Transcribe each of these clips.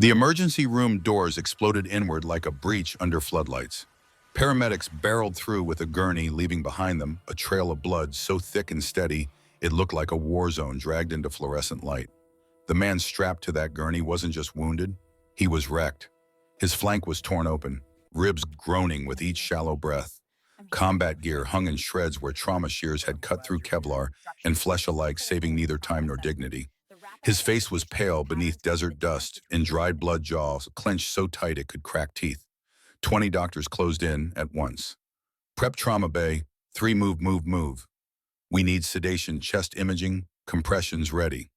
The emergency room doors exploded inward like a breach under floodlights. Paramedics barreled through with a gurney, leaving behind them a trail of blood so thick and steady it looked like a war zone dragged into fluorescent light. The man strapped to that gurney wasn't just wounded, he was wrecked. His flank was torn open, ribs groaning with each shallow breath. Combat gear hung in shreds where trauma shears had cut through Kevlar and flesh alike, saving neither time nor dignity. His face was pale beneath desert dust, and dried blood jaws clenched so tight it could crack teeth. 20 doctors closed in at once. Prep trauma bay, 3 move. We need sedation, chest imaging, compressions ready.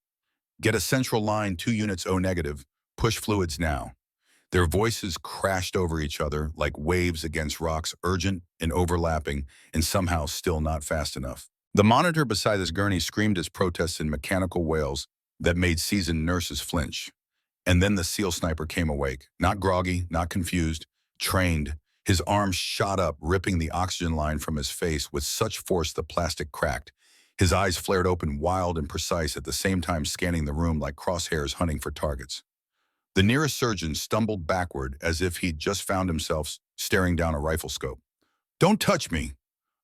Get a central line, 2 units O negative, push fluids now. Their voices crashed over each other like waves against rocks, urgent and overlapping, and somehow still not fast enough. The monitor beside this gurney screamed his protests in mechanical wails that made seasoned nurses flinch. And then the SEAL sniper came awake, not groggy, not confused, trained. His arms shot up, ripping the oxygen line from his face with such force the plastic cracked. His eyes flared open, wild and precise, at the same time scanning the room like crosshairs hunting for targets. The nearest surgeon stumbled backward as if he'd just found himself staring down a rifle scope. "Don't touch me!"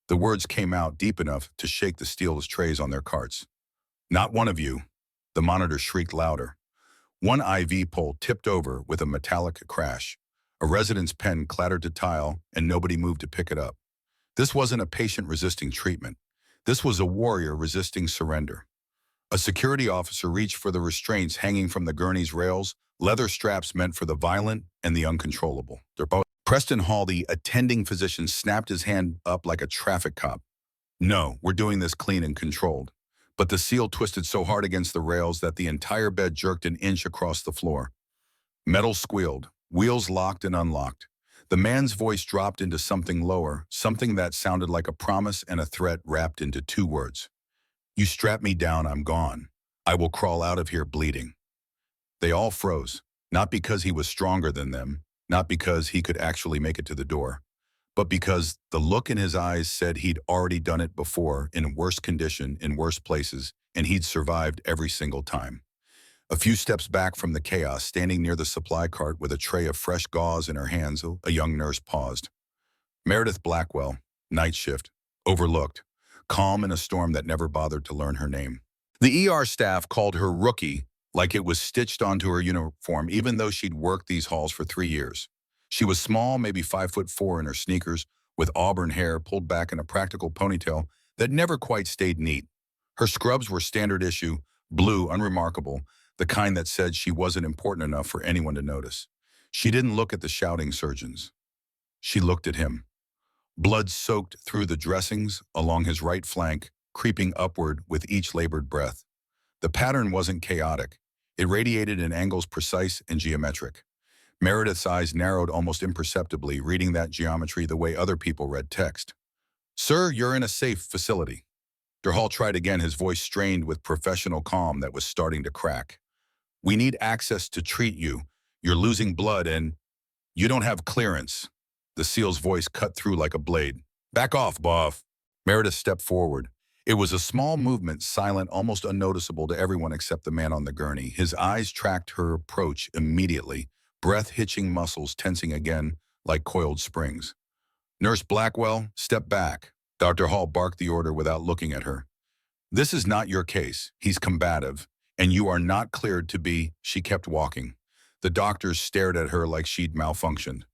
The words came out deep enough to shake the steel trays on their carts. "Not one of you." The monitor shrieked louder. One IV pole tipped over with a metallic crash. A resident's pen clattered to tile, and nobody moved to pick it up. This wasn't a patient resisting treatment. This was a warrior resisting surrender. A security officer reached for the restraints hanging from the gurney's rails, leather straps meant for the violent and the uncontrollable. Preston Hall, the attending physician, snapped his hand up like a traffic cop. "No, we're doing this clean and controlled." But the SEAL twisted so hard against the rails that the entire bed jerked an inch across the floor. Metal squealed, wheels locked and unlocked. The man's voice dropped into something lower, something that sounded like a promise and a threat wrapped into 2 words. "You strap me down, I'm gone. I will crawl out of here bleeding." They all froze, not because he was stronger than them, not because he could actually make it to the door, but because the look in his eyes said he'd already done it before, in worse condition, in worse places, and he'd survived every single time. A few steps back from the chaos, standing near the supply cart with a tray of fresh gauze in her hands, a young nurse paused. Meredith Blackwell, night shift, overlooked, calm in a storm that never bothered to learn her name. The ER staff called her Rookie like it was stitched onto her uniform, even though she'd worked these halls for 3 years. She was small, maybe 5'4" in her sneakers, with auburn hair pulled back in a practical ponytail that never quite stayed neat. Her scrubs were standard issue, blue, unremarkable, the kind that said she wasn't important enough for anyone to notice. She didn't look at the shouting surgeons. She looked at him. Blood soaked through the dressings along his right flank, creeping upward with each labored breath. The pattern wasn't chaotic. It radiated in angles precise and geometric. Meredith's eyes narrowed almost imperceptibly, reading that geometry the way other people read text. "Sir, you're in a safe facility." Hall tried again, his voice strained with professional calm that was starting to crack. "We need access to treat you. You're losing blood and you don't have clearance." The SEAL's voice cut through like a blade. "Back off, Boff." Meredith stepped forward. It was a small movement, silent, almost unnoticeable to everyone except the man on the gurney. His eyes tracked her approach immediately, breath-hitching muscles tensing again like coiled springs. "Nurse Blackwell, step back." Dr. Hall barked the order without looking at her. "This is not your case. He's combative, and you are not cleared to be." She kept walking. The doctors stared at her like she'd malfunctioned.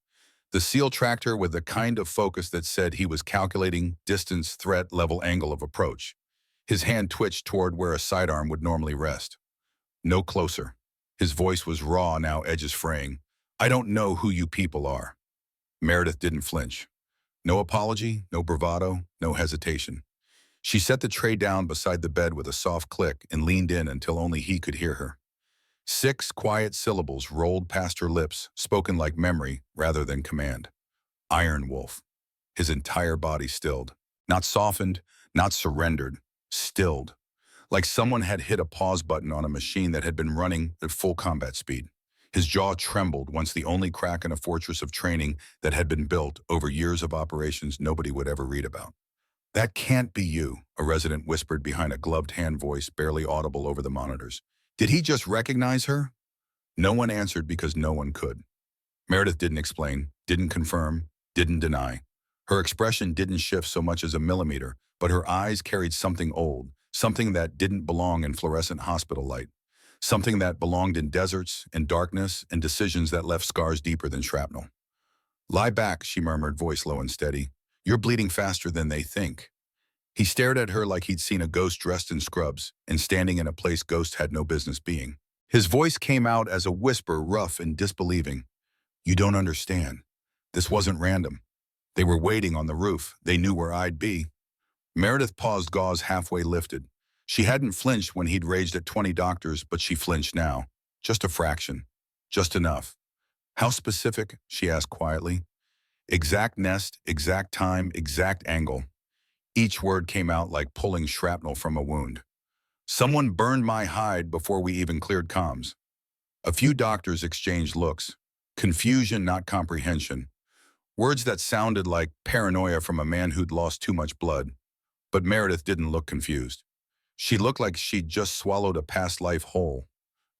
The SEAL tracked her with the kind of focus that said he was calculating distance, threat, level, angle of approach. His hand twitched toward where a sidearm would normally rest. "No closer." His voice was raw, now edges fraying. "I don't know who you people are." Meredith didn't flinch. No apology, no bravado, no hesitation. She set the tray down beside the bed with a soft click and leaned in until only he could hear her. 6 quiet syllables rolled past her lips, spoken like memory rather than command. "Iron Wolf." His entire body stilled. Not softened, not surrendered, stilled. Like someone had hit a pause button on a machine that had been running at full combat speed. His jaw trembled once the only crack in a fortress of training that had been built over years of operations nobody would ever read about. "That can't be you," a resident whispered behind a gloved hand voice barely audible over the monitors. Did he just recognize her? No one answered because no one could. Meredith didn't explain, didn't confirm, didn't deny. Her expression didn't shift so much as a millimeter, but her eyes carried something old, something that didn't belong in fluorescent hospital light, something that belonged in deserts and darkness and decisions that left scars deeper than shrapnel. "Lie back," she murmured, voice low and steady. "You're bleeding faster than they think." He stared at her like he'd seen a ghost dressed in scrubs and standing in a place ghosts had no business being. His voice came out as a whisper, rough and disbelieving. "You don't understand. This wasn't random. They were waiting on the roof. They knew where I'd be." Meredith paused, gauze halfway lifted. She hadn't flinched when he'd raged at 20 doctors, but she flinched now. Just a fraction. Just enough. "How specific?" she asked quietly. "Exact nest, exact time, exact angle." Each word came out like pulling shrapnel from a wound. "Someone burned my hide before we even cleared comms." A few doctors exchanged looks. Confusion, not comprehension. Words that sounded like paranoia from a man who'd lost too much blood. But Meredith didn't look confused. She looked like she'd just swallowed a past life whole.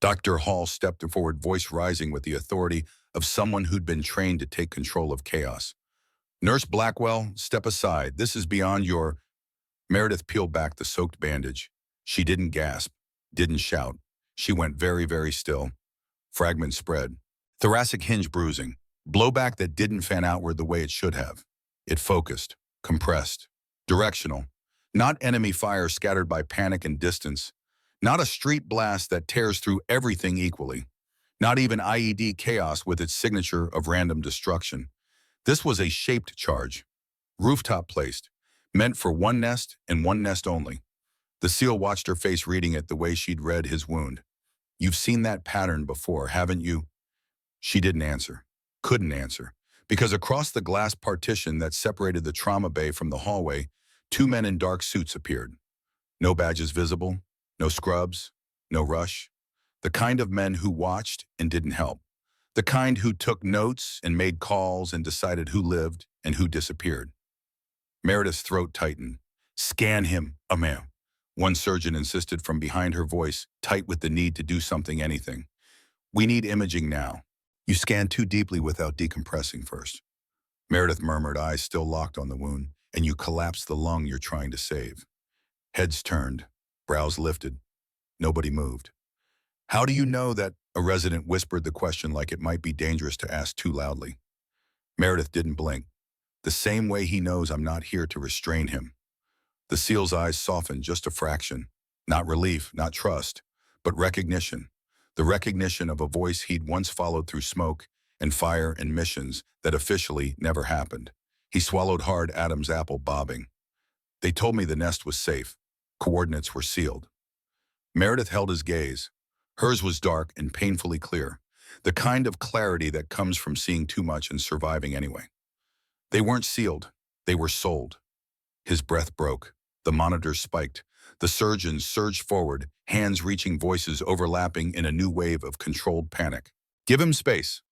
Dr. Hall stepped forward, voice rising with the authority of someone who'd been trained to take control of chaos. "Nurse Blackwell, step aside. This is beyond your—" Meredith peeled back the soaked bandage. She didn't gasp, didn't shout. She went very, very still. Fragments spread. Thoracic hinge bruising. Blowback that didn't fan outward the way it should have. It focused, compressed, directional. Not enemy fire scattered by panic and distance. Not a street blast that tears through everything equally. Not even IED chaos with its signature of random destruction. This was a shaped charge. Rooftop placed. Meant for one nest and one nest only. The SEAL watched her face, reading it the way she'd read his wound. "You've seen that pattern before, haven't you?" She didn't answer. Couldn't answer. Because across the glass partition that separated the trauma bay from the hallway, two men in dark suits appeared. No badges visible, no scrubs, no rush. The kind of men who watched and didn't help. The kind who took notes and made calls and decided who lived and who disappeared. Meredith's throat tightened. "Scan him, ma'am," one surgeon insisted from behind her, voice tight with the need to do something, anything. "We need imaging now. You scanned too deeply without decompressing first." Meredith murmured, eyes still locked on the wound. "And you collapsed the lung you're trying to save." Heads turned, brows lifted. Nobody moved. "How do you know that?" A resident whispered the question like it might be dangerous to ask too loudly. Meredith didn't blink. "The same way he knows I'm not here to restrain him." The SEAL's eyes softened just a fraction. Not relief, not trust, but recognition. The recognition of a voice he'd once followed through smoke and fire and missions that officially never happened. He swallowed hard, Adam's apple bobbing. "They told me the nest was safe. Coordinates were sealed." Meredith held his gaze. Hers was dark and painfully clear. The kind of clarity that comes from seeing too much and surviving anyway. "They weren't sealed. They were sold." His breath broke. The monitors spiked. The surgeons surged forward, hands reaching, voices overlapping in a new wave of controlled panic. "Give him space."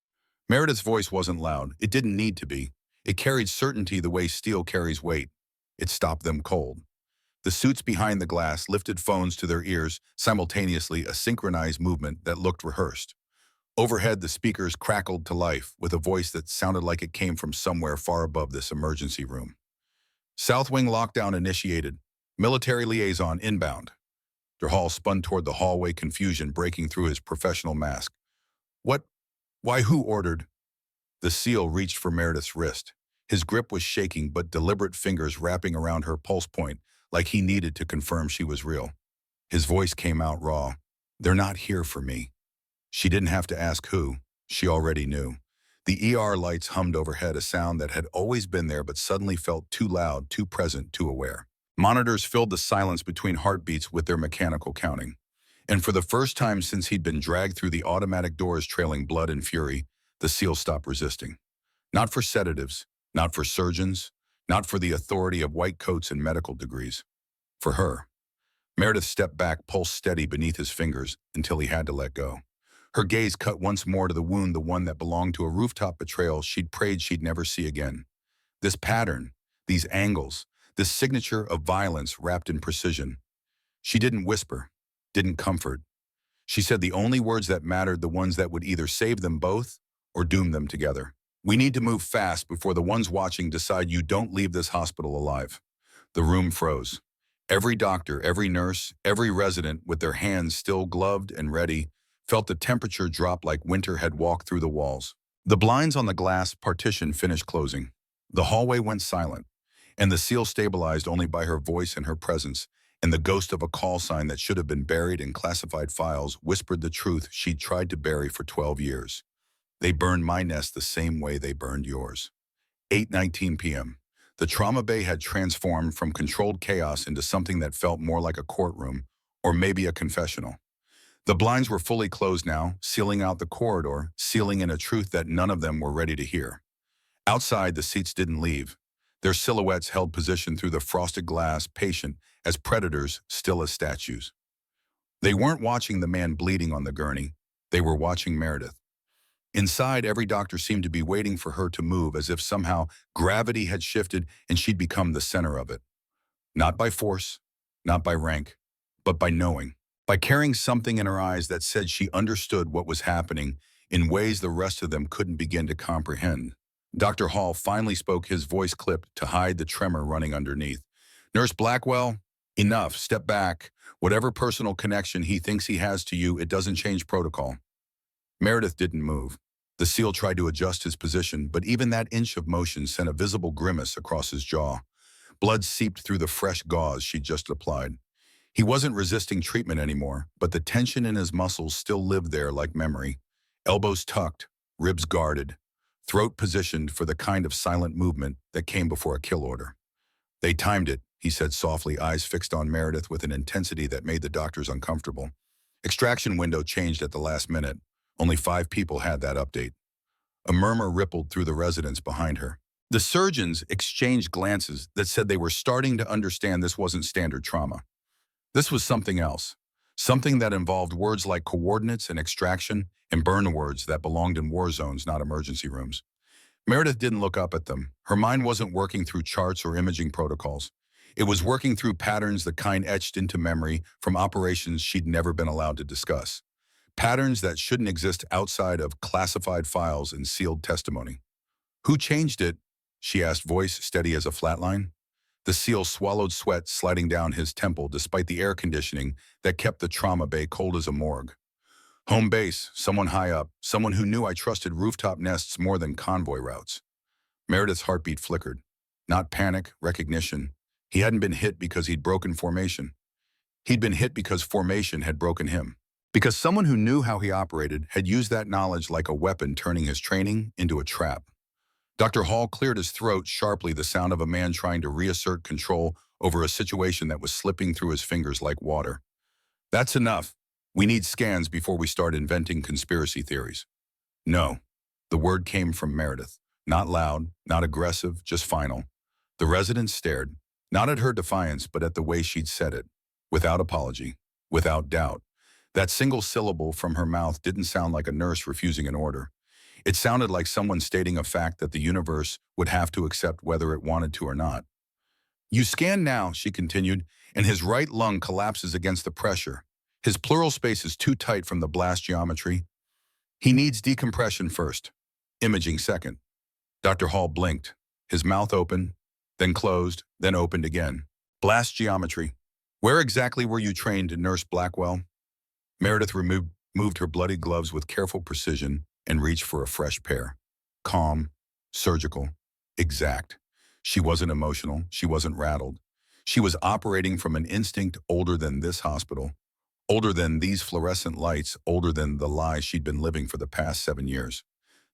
Meredith's voice wasn't loud. It didn't need to be. It carried certainty the way steel carries weight. It stopped them cold. The suits behind the glass lifted phones to their ears, simultaneously, a synchronized movement that looked rehearsed. Overhead, the speakers crackled to life with a voice that sounded like it came from somewhere far above this emergency room. "South Wing lockdown initiated. Military liaison inbound." Hall spun toward the hallway, confusion breaking through his professional mask. "What? Why, who ordered?" The SEAL reached for Meredith's wrist. His grip was shaking, but deliberate fingers wrapping around her pulse point, like he needed to confirm she was real. His voice came out raw. "They're not here for me." She didn't have to ask who. She already knew. The ER lights hummed overhead, a sound that had always been there but suddenly felt too loud, too present, too aware. Monitors filled the silence between heartbeats with their mechanical counting. And for the first time since he'd been dragged through the automatic doors trailing blood and fury, the SEAL stopped resisting. Not for sedatives, not for surgeons, not for the authority of white coats and medical degrees. For her. Meredith stepped back, pulse steady beneath his fingers, until he had to let go. Her gaze cut once more to the wound, the one that belonged to a rooftop betrayal she'd prayed she'd never see again. This pattern, these angles, this signature of violence wrapped in precision. She didn't whisper, didn't comfort. She said the only words that mattered, the ones that would either save them both or doom them together. We need to move fast before the ones watching decide you don't leave this hospital alive. The room froze. Every doctor, every nurse, every resident, with their hands still gloved and ready, felt the temperature drop like winter had walked through the walls. The blinds on the glass partition finished closing. The hallway went silent, and the seal stabilized only by her voice and her presence, and the ghost of a call sign that should have been buried in classified files whispered the truth she'd tried to bury for 12 years. They burned my nest the same way they burned yours. 8:19 p.m. The trauma bay had transformed from controlled chaos into something that felt more like a courtroom, or maybe a confessional. The blinds were fully closed now, sealing out the corridor, sealing in a truth that none of them were ready to hear. Outside, the seats didn't leave. Their silhouettes held position through the frosted glass, patient as predators, still as statues. They weren't watching the man bleeding on the gurney. They were watching Meredith. Inside, every doctor seemed to be waiting for her to move, as if somehow gravity had shifted and she'd become the center of it. Not by force, not by rank, but by knowing. By carrying something in her eyes that said she understood what was happening in ways the rest of them couldn't begin to comprehend. Dr. Hall finally spoke, his voice clipped to hide the tremor running underneath. "Nurse Blackwell, enough, step back. Whatever personal connection he thinks he has to you, it doesn't change protocol." Meredith didn't move. The SEAL tried to adjust his position, but even that inch of motion sent a visible grimace across his jaw. Blood seeped through the fresh gauze she'd just applied. He wasn't resisting treatment anymore, but the tension in his muscles still lived there like memory. Elbows tucked, ribs guarded, throat positioned for the kind of silent movement that came before a kill order. "They timed it," he said softly, eyes fixed on Meredith with an intensity that made the doctors uncomfortable. "Extraction window changed at the last minute. Only 5 people had that update." A murmur rippled through the residents behind her. The surgeons exchanged glances that said they were starting to understand this wasn't standard trauma. This was something else, something that involved words like coordinates and extraction and burn words that belonged in war zones, not emergency rooms. Meredith didn't look up at them. Her mind wasn't working through charts or imaging protocols. It was working through patterns, the kind etched into memory from operations she'd never been allowed to discuss. Patterns that shouldn't exist outside of classified files and sealed testimony. "Who changed it?" she asked, voice steady as a flatline. The SEAL swallowed sweat sliding down his temple despite the air conditioning that kept the trauma bay cold as a morgue. "Home base, someone high up, someone who knew I trusted rooftop nests more than convoy routes." Meredith's heartbeat flickered. Not panic, recognition. He hadn't been hit because he'd broken formation. He'd been hit because formation had broken him. Because someone who knew how he operated had used that knowledge like a weapon, turning his training into a trap. Dr. Hall cleared his throat sharply, the sound of a man trying to reassert control over a situation that was slipping through his fingers like water. "That's enough. We need scans before we start inventing conspiracy theories." "No." The word came from Meredith. Not loud, not aggressive, just final. The residents stared, not at her defiance, but at the way she'd said it. Without apology, without doubt. That single syllable from her mouth didn't sound like a nurse refusing an order. It sounded like someone stating a fact that the universe would have to accept whether it wanted to or not. "You scan now," she continued, "and his right lung collapses against the pressure. His pleural space is too tight from the blast geometry. He needs decompression first, imaging second." Dr. Hall blinked, his mouth open, then closed, then opened again. "Blast geometry. Where exactly were you trained, Nurse Blackwell?" Meredith moved her bloody gloves with careful precision and reached for a fresh pair. Calm, surgical, exact. She wasn't emotional. She wasn't rattled. She was operating from an instinct older than this hospital, older than these fluorescent lights, older than the lie she'd been living for the past 7 years.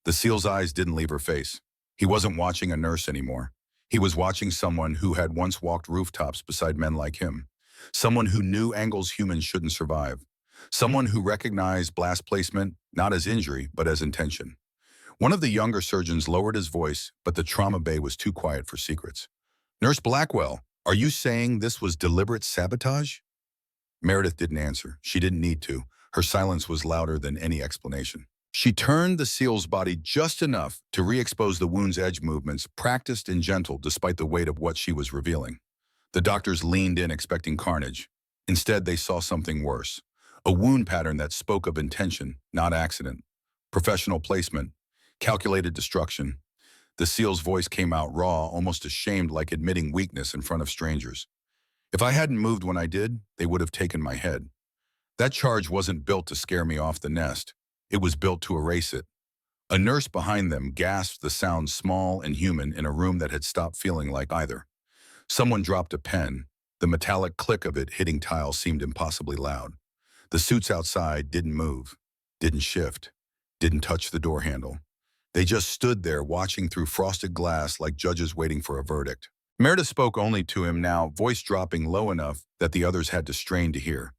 The SEAL's eyes didn't leave her face. He wasn't watching a nurse anymore. He was watching someone who had once walked rooftops beside men like him. Someone who knew angles humans shouldn't survive. Someone who recognized blast placement not as injury, but as intention. One of the younger surgeons lowered his voice, but the trauma bay was too quiet for secrets. "Nurse Blackwell, are you saying this was deliberate sabotage?" Meredith didn't answer. She didn't need to. Her silence was louder than any explanation. She turned the SEAL's body just enough to re-expose the wound's edge movements, practiced and gentle despite the weight of what she was revealing. The doctors leaned in expecting carnage. Instead, they saw something worse. A wound pattern that spoke of intention, not accident. Professional placement. Calculated destruction. The SEAL's voice came out raw, almost ashamed, like admitting weakness in front of strangers. If I hadn't moved when I did, they would have taken my head. That charge wasn't built to scare me off the nest. It was built to erase it. A nurse behind them gasped, the sound small and human in a room that had stopped feeling like either. Someone dropped a pen. The metallic click of it hitting tile seemed impossibly loud. The suits outside didn't move, didn't shift, didn't touch the door handle. They just stood there watching through frosted glass like judges waiting for a verdict. Meredith spoke only to him now, voice dropping low enough that the others had to strain to hear.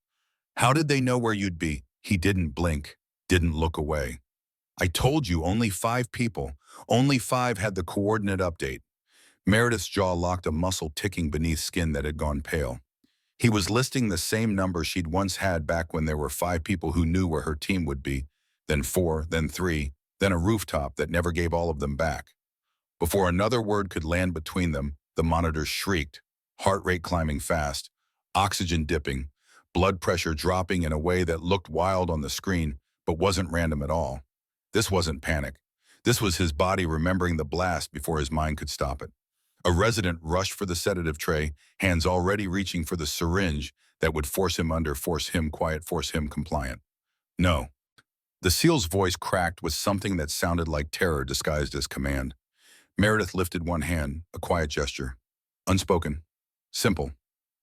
How did they know where you'd be? He didn't blink, didn't look away. I told you only 5 people. Only 5 had the coordinate update. Meredith's jaw locked, a muscle ticking beneath skin that had gone pale. He was listing the same number she'd once had back when there were 5 people who knew where her team would be, then 4, then 3, then a rooftop that never gave all of them back. Before another word could land between them, the monitors shrieked, heart rate climbing fast, oxygen dipping, blood pressure dropping in a way that looked wild on the screen but wasn't random at all. This wasn't panic. This was his body remembering the blast before his mind could stop it. A resident rushed for the sedative tray, hands already reaching for the syringe that would force him under, force him quiet, force him compliant. No. The SEAL's voice cracked with something that sounded like terror disguised as command. Meredith lifted one hand, a quiet gesture. Unspoken. Simple.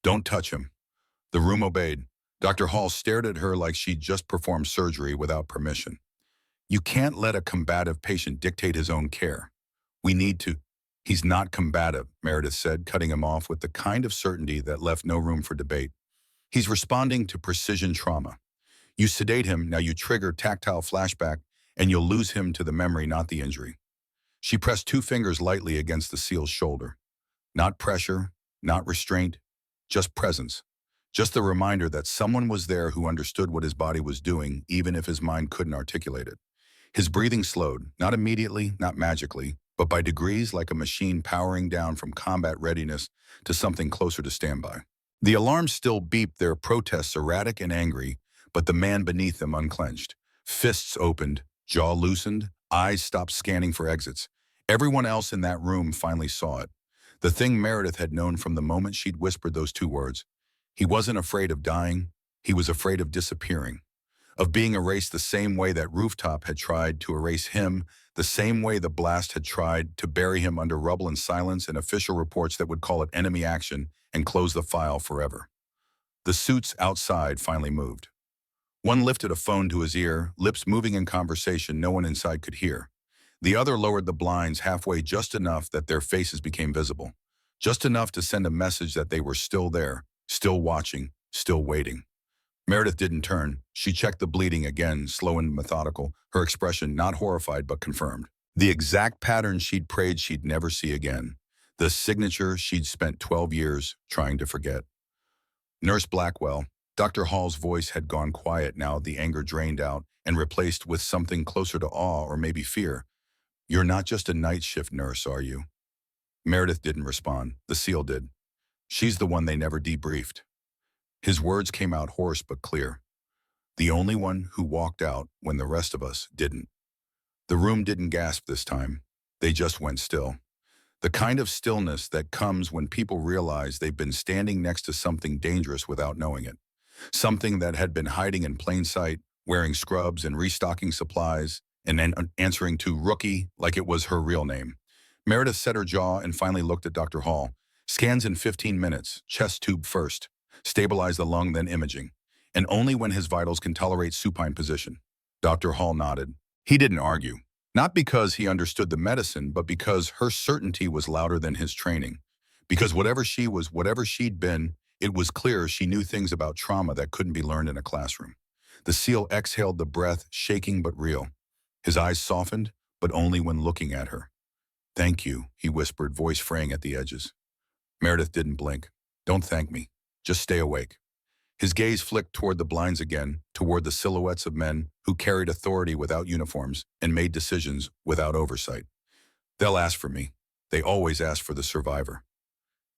Don't touch him. The room obeyed. Dr. Hall stared at her like she'd just performed surgery without permission. You can't let a combative patient dictate his own care. We need to. He's not combative, Meredith said, cutting him off with the kind of certainty that left no room for debate. He's responding to precision trauma. You sedate him, now you trigger tactile flashback, and you'll lose him to the memory, not the injury. She pressed 2 fingers lightly against the SEAL's shoulder. Not pressure, not restraint, just presence. Just the reminder that someone was there who understood what his body was doing, even if his mind couldn't articulate it. His breathing slowed, not immediately, not magically, but by degrees, like a machine powering down from combat readiness to something closer to standby. The alarms still beeped, their protests erratic and angry, but the man beneath them unclenched. Fists opened, jaw loosened, eyes stopped scanning for exits. Everyone else in that room finally saw it. The thing Meredith had known from the moment she'd whispered those 2 words. He wasn't afraid of dying, he was afraid of disappearing. Of being erased the same way that rooftop had tried to erase him, the same way the blast had tried to bury him under rubble and silence and official reports that would call it enemy action and close the file forever. The suits outside finally moved. One lifted a phone to his ear, lips moving in conversation no one inside could hear. The other lowered the blinds halfway, just enough that their faces became visible. Just enough to send a message that they were still there, still watching, still waiting. Meredith didn't turn. She checked the bleeding again, slow and methodical, her expression not horrified but confirmed. The exact pattern she'd prayed she'd never see again. The signature she'd spent 12 years trying to forget. Nurse Blackwell. Dr. Hall's voice had gone quiet now, the anger drained out and replaced with something closer to awe or maybe fear. You're not just a night shift nurse, are you? Meredith didn't respond. The SEAL did. She's the one they never debriefed. His words came out hoarse but clear. The only one who walked out when the rest of us didn't. The room didn't gasp this time. They just went still. The kind of stillness that comes when people realize they've been standing next to something dangerous without knowing it. Something that had been hiding in plain sight, wearing scrubs and restocking supplies, and then answering to Rookie like it was her real name. Meredith set her jaw and finally looked at Dr. Hall. Scans in 15 minutes, chest tube first. Stabilize the lung, then imaging. And only when his vitals can tolerate supine position. Dr. Hall nodded. He didn't argue. Not because he understood the medicine, but because her certainty was louder than his training. Because whatever she was, whatever she'd been, it was clear she knew things about trauma that couldn't be learned in a classroom. The SEAL exhaled the breath, shaking but real. His eyes softened, but only when looking at her. Thank you, he whispered, voice fraying at the edges. Meredith didn't blink. Don't thank me. Just stay awake. His gaze flicked toward the blinds again, toward the silhouettes of men who carried authority without uniforms and made decisions without oversight. They'll ask for me. They always ask for the survivor.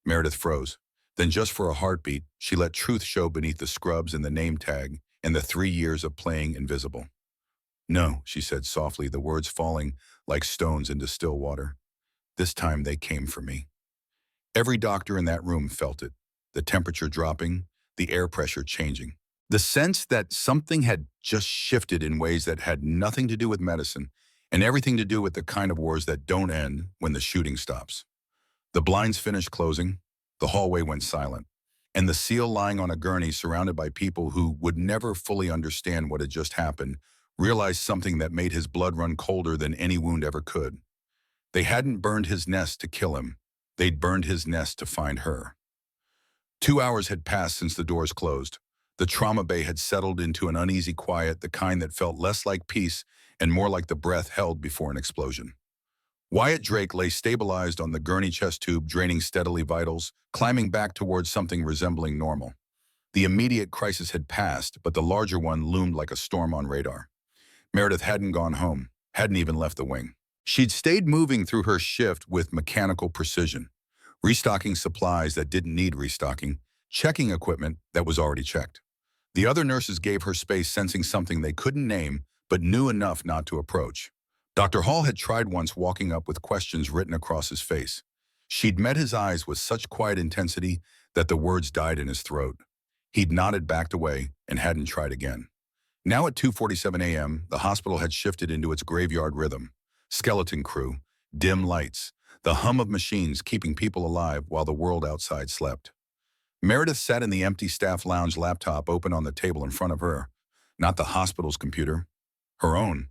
Meredith froze. Then just for a heartbeat, she let truth show beneath the scrubs and the name tag, and the 3 years of playing invisible. No, she said softly, the words falling like stones into still water. This time they came for me. Every doctor in that room felt it, the temperature dropping, the air pressure changing. The sense that something had just shifted in ways that had nothing to do with medicine and everything to do with the kind of wars that don't end when the shooting stops. The blinds finished closing, the hallway went silent, and the SEAL lying on a gurney surrounded by people who would never fully understand what had just happened realized something that made his blood run colder than any wound ever could. They hadn't burned his nest to kill him. They'd burned his nest to find her. 2 hours had passed since the doors closed. The trauma bay had settled into an uneasy quiet, the kind that felt less like peace and more like the breath held before an explosion. Wyatt Drake lay stabilized on the gurney chest tube, draining steadily vitals, climbing back towards something resembling normal. The immediate crisis had passed, but the larger one loomed like a storm on radar. Meredith hadn't gone home, hadn't even left the wing. She'd stayed moving through her shift with mechanical precision, restocking supplies that didn't need restocking, checking equipment that was already checked. The other nurses gave her space, sensing something they couldn't name, but knew enough not to approach. Dr. Hall had tried once, walking up with questions written across his face. She'd met his eyes with such quiet intensity that the words died in his throat. He'd nodded, backed away, and hadn't tried again. Now at 2:47 a.m., the hospital had shifted into its graveyard rhythm. Skeleton crew, dim lights, the hum of machines keeping people alive while the world outside slept. Meredith sat in the empty staff lounge, laptop open on the table in front of her. Not the hospital's computer, her own.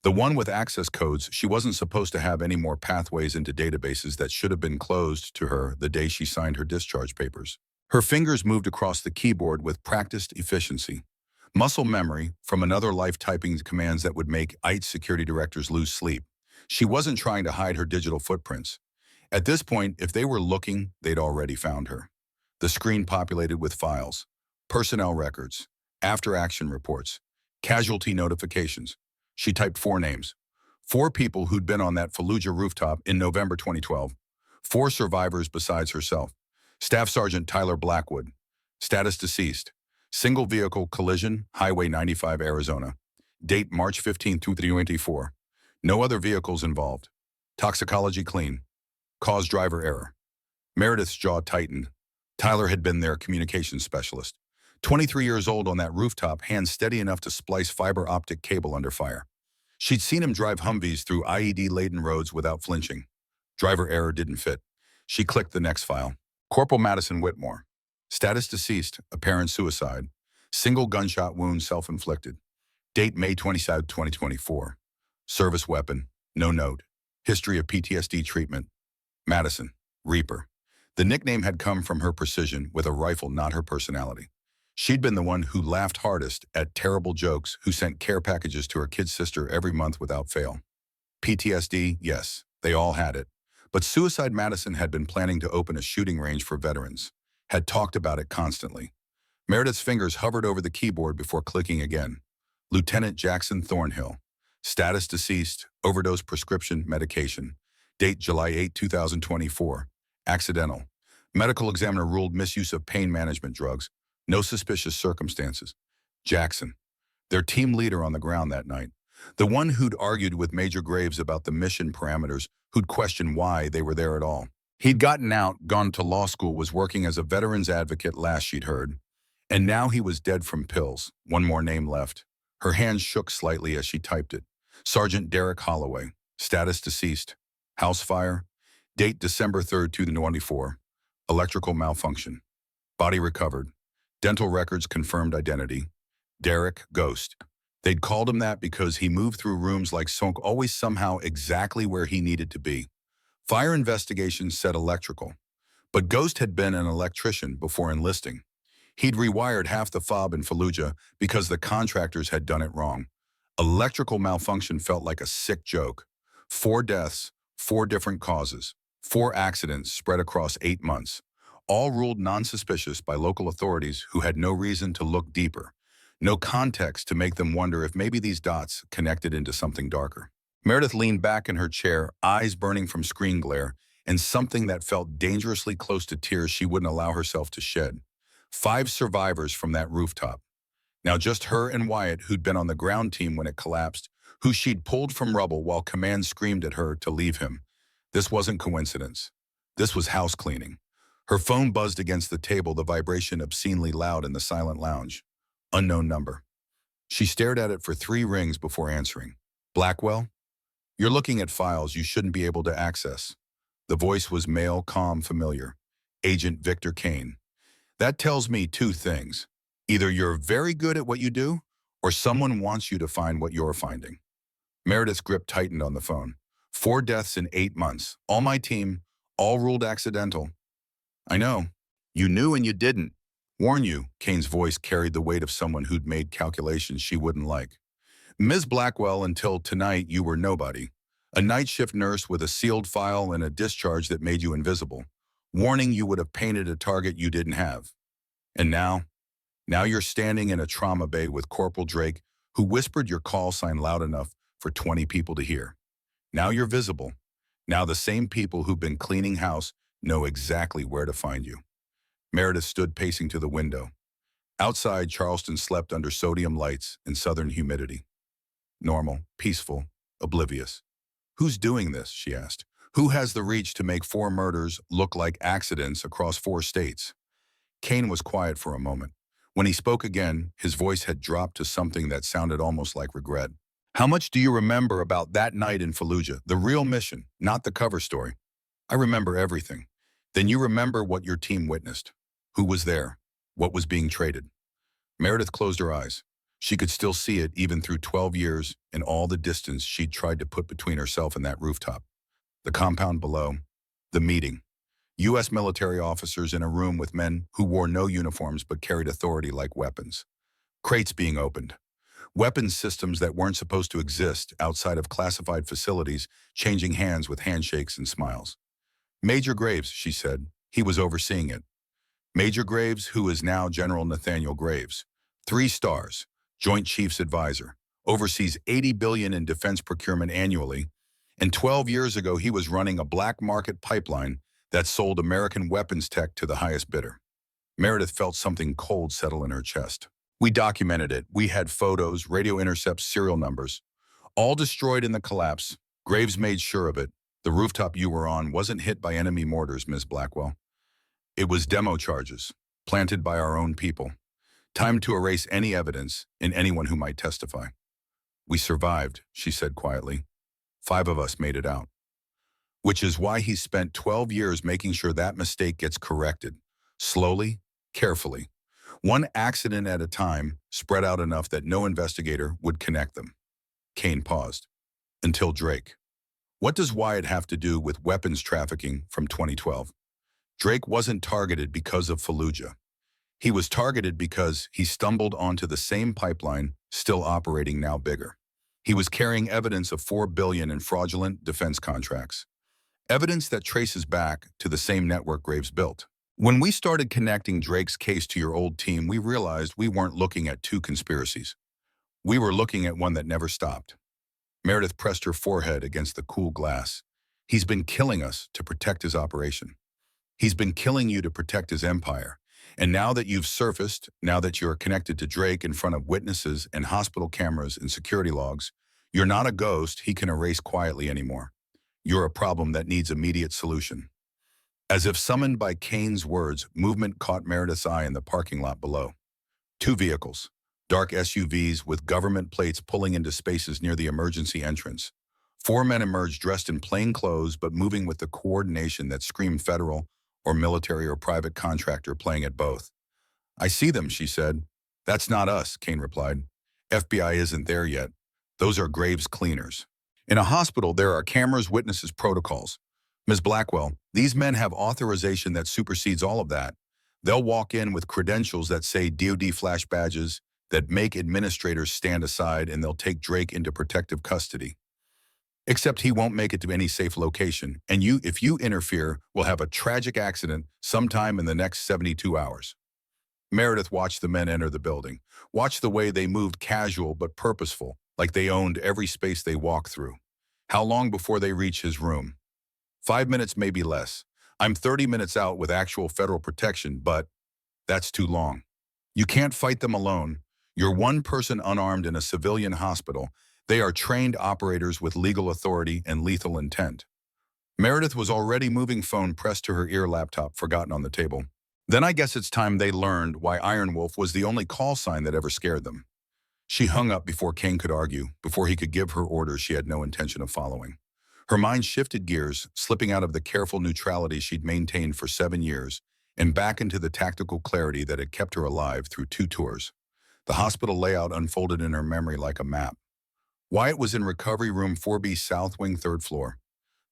The one with access codes. She wasn't supposed to have any more pathways into databases that should have been closed to her the day she signed her discharge papers. Her fingers moved across the keyboard with practiced efficiency. Muscle memory from another life, typing commands that would make IT security directors lose sleep. She wasn't trying to hide her digital footprints. At this point, if they were looking, they'd already found her. The screen populated with files, personnel records, after-action reports, casualty notifications. She typed 4 names. 4 people who'd been on that Fallujah rooftop in November 2012. 4 survivors besides herself. Staff Sergeant Tyler Blackwood. Status deceased. Single vehicle collision, Highway 95, Arizona. Date March 15, 2024. No other vehicles involved. Toxicology clean. Cause driver error. Meredith's jaw tightened. Tyler had been their communications specialist. 23 years old on that rooftop, hands steady enough to splice fiber optic cable under fire. She'd seen him drive Humvees through IED-laden roads without flinching. Driver error didn't fit. She clicked the next file. Corporal Madison Whitmore. Status deceased, apparent suicide. Single gunshot wound, self-inflicted. Date May 27, 2024. Service weapon, no note. History of PTSD treatment. Madison, Reaper. The nickname had come from her precision with a rifle, not her personality. She'd been the one who laughed hardest at terrible jokes, who sent care packages to her kid sister every month without fail. PTSD, yes, they all had it. But Suicide Madison had been planning to open a shooting range for veterans, had talked about it constantly. Meredith's fingers hovered over the keyboard before clicking again. Lieutenant Jackson Thornhill. Status deceased, overdose prescription medication. Date July 8, 2024. Accidental. Medical examiner ruled misuse of pain management drugs. No suspicious circumstances. Jackson. Their team leader on the ground that night. The one who'd argued with Major Graves about the mission parameters, who'd questioned why they were there at all. He'd gotten out, gone to law school, was working as a veterans advocate last she'd heard. And now he was dead from pills. One more name left. Her hands shook slightly as she typed it. Sergeant Derek Holloway. Status deceased. House fire. Date December 3rd, 2024. Electrical malfunction. Body recovered. Dental records confirmed identity. Derek, ghost. They'd called him that because he moved through rooms like Sonk, always somehow exactly where he needed to be. Fire investigations said electrical. But Ghost had been an electrician before enlisting. He'd rewired half the fob in Fallujah because the contractors had done it wrong. Electrical malfunction felt like a sick joke. 4 deaths, 4 different causes, 4 accidents spread across 8 months, all ruled non-suspicious by local authorities who had no reason to look deeper, no context to make them wonder if maybe these dots connected into something darker. Meredith leaned back in her chair, eyes burning from screen glare, and something that felt dangerously close to tears she wouldn't allow herself to shed. 5 survivors from that rooftop. Now just her and Wyatt, who'd been on the ground team when it collapsed, who she'd pulled from rubble while command screamed at her to leave him. This wasn't coincidence. This was house cleaning. Her phone buzzed against the table, the vibration obscenely loud in the silent lounge. Unknown number. She stared at it for 3 rings before answering. Blackwell? You're looking at files you shouldn't be able to access. The voice was male, calm, familiar. Agent Victor Kane. That tells me 2 things. Either you're very good at what you do, or someone wants you to find what you're finding. Meredith's grip tightened on the phone. 4 deaths in 8 months. All my team, all ruled accidental. I know. You knew and you didn't. Warn you, Kane's voice carried the weight of someone who'd made calculations she wouldn't like. Ms. Blackwell, until tonight you were nobody. A night shift nurse with a sealed file and a discharge that made you invisible. Warning you would have painted a target you didn't have. And now you're standing in a trauma bay with Corporal Drake, who whispered your call sign loud enough for 20 people to hear. Now you're visible. Now the same people who've been cleaning house know exactly where to find you. Meredith stood pacing to the window. Outside, Charleston slept under sodium lights and southern humidity. Normal, peaceful, oblivious. Who's doing this, she asked. Who has the reach to make 4 murders look like accidents across 4 states? Kane was quiet for a moment. When he spoke again, his voice had dropped to something that sounded almost like regret. How much do you remember about that night in Fallujah, the real mission, not the cover story? I remember everything. Then you remember what your team witnessed. Who was there? What was being traded? Meredith closed her eyes. She could still see it even through 12 years and all the distance she'd tried to put between herself and that rooftop. The compound below, the meeting. U.S. military officers in a room with men who wore no uniforms but carried authority like weapons. Crates being opened. Weapons systems that weren't supposed to exist outside of classified facilities changing hands with handshakes and smiles. Major Graves, she said. He was overseeing it. Major Graves, who is now General Nathaniel Graves. 3 stars, Joint Chiefs Advisor, oversees $80 billion in defense procurement annually, and 12 years ago he was running a black market pipeline that sold American weapons tech to the highest bidder. Meredith felt something cold settle in her chest. We documented it. We had photos, radio intercepts, serial numbers. All destroyed in the collapse. Graves made sure of it. The rooftop you were on wasn't hit by enemy mortars, Miss Blackwell. It was demo charges, planted by our own people. Time to erase any evidence and anyone who might testify. We survived, she said quietly. 5 of us made it out. Which is why he spent 12 years making sure that mistake gets corrected. Slowly, carefully. One accident at a time, spread out enough that no investigator would connect them. Kane paused. Until Drake. What does Wyatt have to do with weapons trafficking from 2012? Drake wasn't targeted because of Fallujah. He was targeted because he stumbled onto the same pipeline, still operating now bigger. He was carrying evidence of $4 billion in fraudulent defense contracts. Evidence that traces back to the same network Graves built. When we started connecting Drake's case to your old team, we realized we weren't looking at 2 conspiracies. We were looking at one that never stopped. Meredith pressed her forehead against the cool glass. He's been killing us to protect his operation. He's been killing you to protect his empire. And now that you've surfaced, now that you're connected to Drake in front of witnesses and hospital cameras and security logs, you're not a ghost he can erase quietly anymore. You're a problem that needs immediate solution. As if summoned by Kane's words, movement caught Meredith's eye in the parking lot below. 2 vehicles, dark SUVs with government plates pulling into spaces near the emergency entrance. 4 men emerged dressed in plain clothes but moving with the coordination that screamed federal or military or private contractor playing at both. I see them, she said. That's not us, Kane replied. FBI isn't there yet. Those are Graves cleaners. In a hospital, there are cameras, witnesses, protocols. Ms. Blackwell, these men have authorization that supersedes all of that. They'll walk in with credentials that say DoD flash badges that make administrators stand aside, and they'll take Drake into protective custody. Except he won't make it to any safe location, and if you interfere, will have a tragic accident sometime in the next 72 hours. Meredith watched the men enter the building, watched the way they moved casual but purposeful, like they owned every space they walked through. How long before they reach his room? 5 minutes, maybe less. I'm 30 minutes out with actual federal protection, but that's too long. You can't fight them alone. You're one person unarmed in a civilian hospital. They are trained operators with legal authority and lethal intent. Meredith was already moving phone pressed to her ear, laptop forgotten on the table. Then I guess it's time they learned why Iron Wolf was the only call sign that ever scared them. She hung up before Kane could argue, before he could give her orders she had no intention of following. Her mind shifted gears, slipping out of the careful neutrality she'd maintained for 7 years and back into the tactical clarity that had kept her alive through 2 tours. The hospital layout unfolded in her memory like a map. Wyatt was in recovery room 4B South Wing, 3rd floor.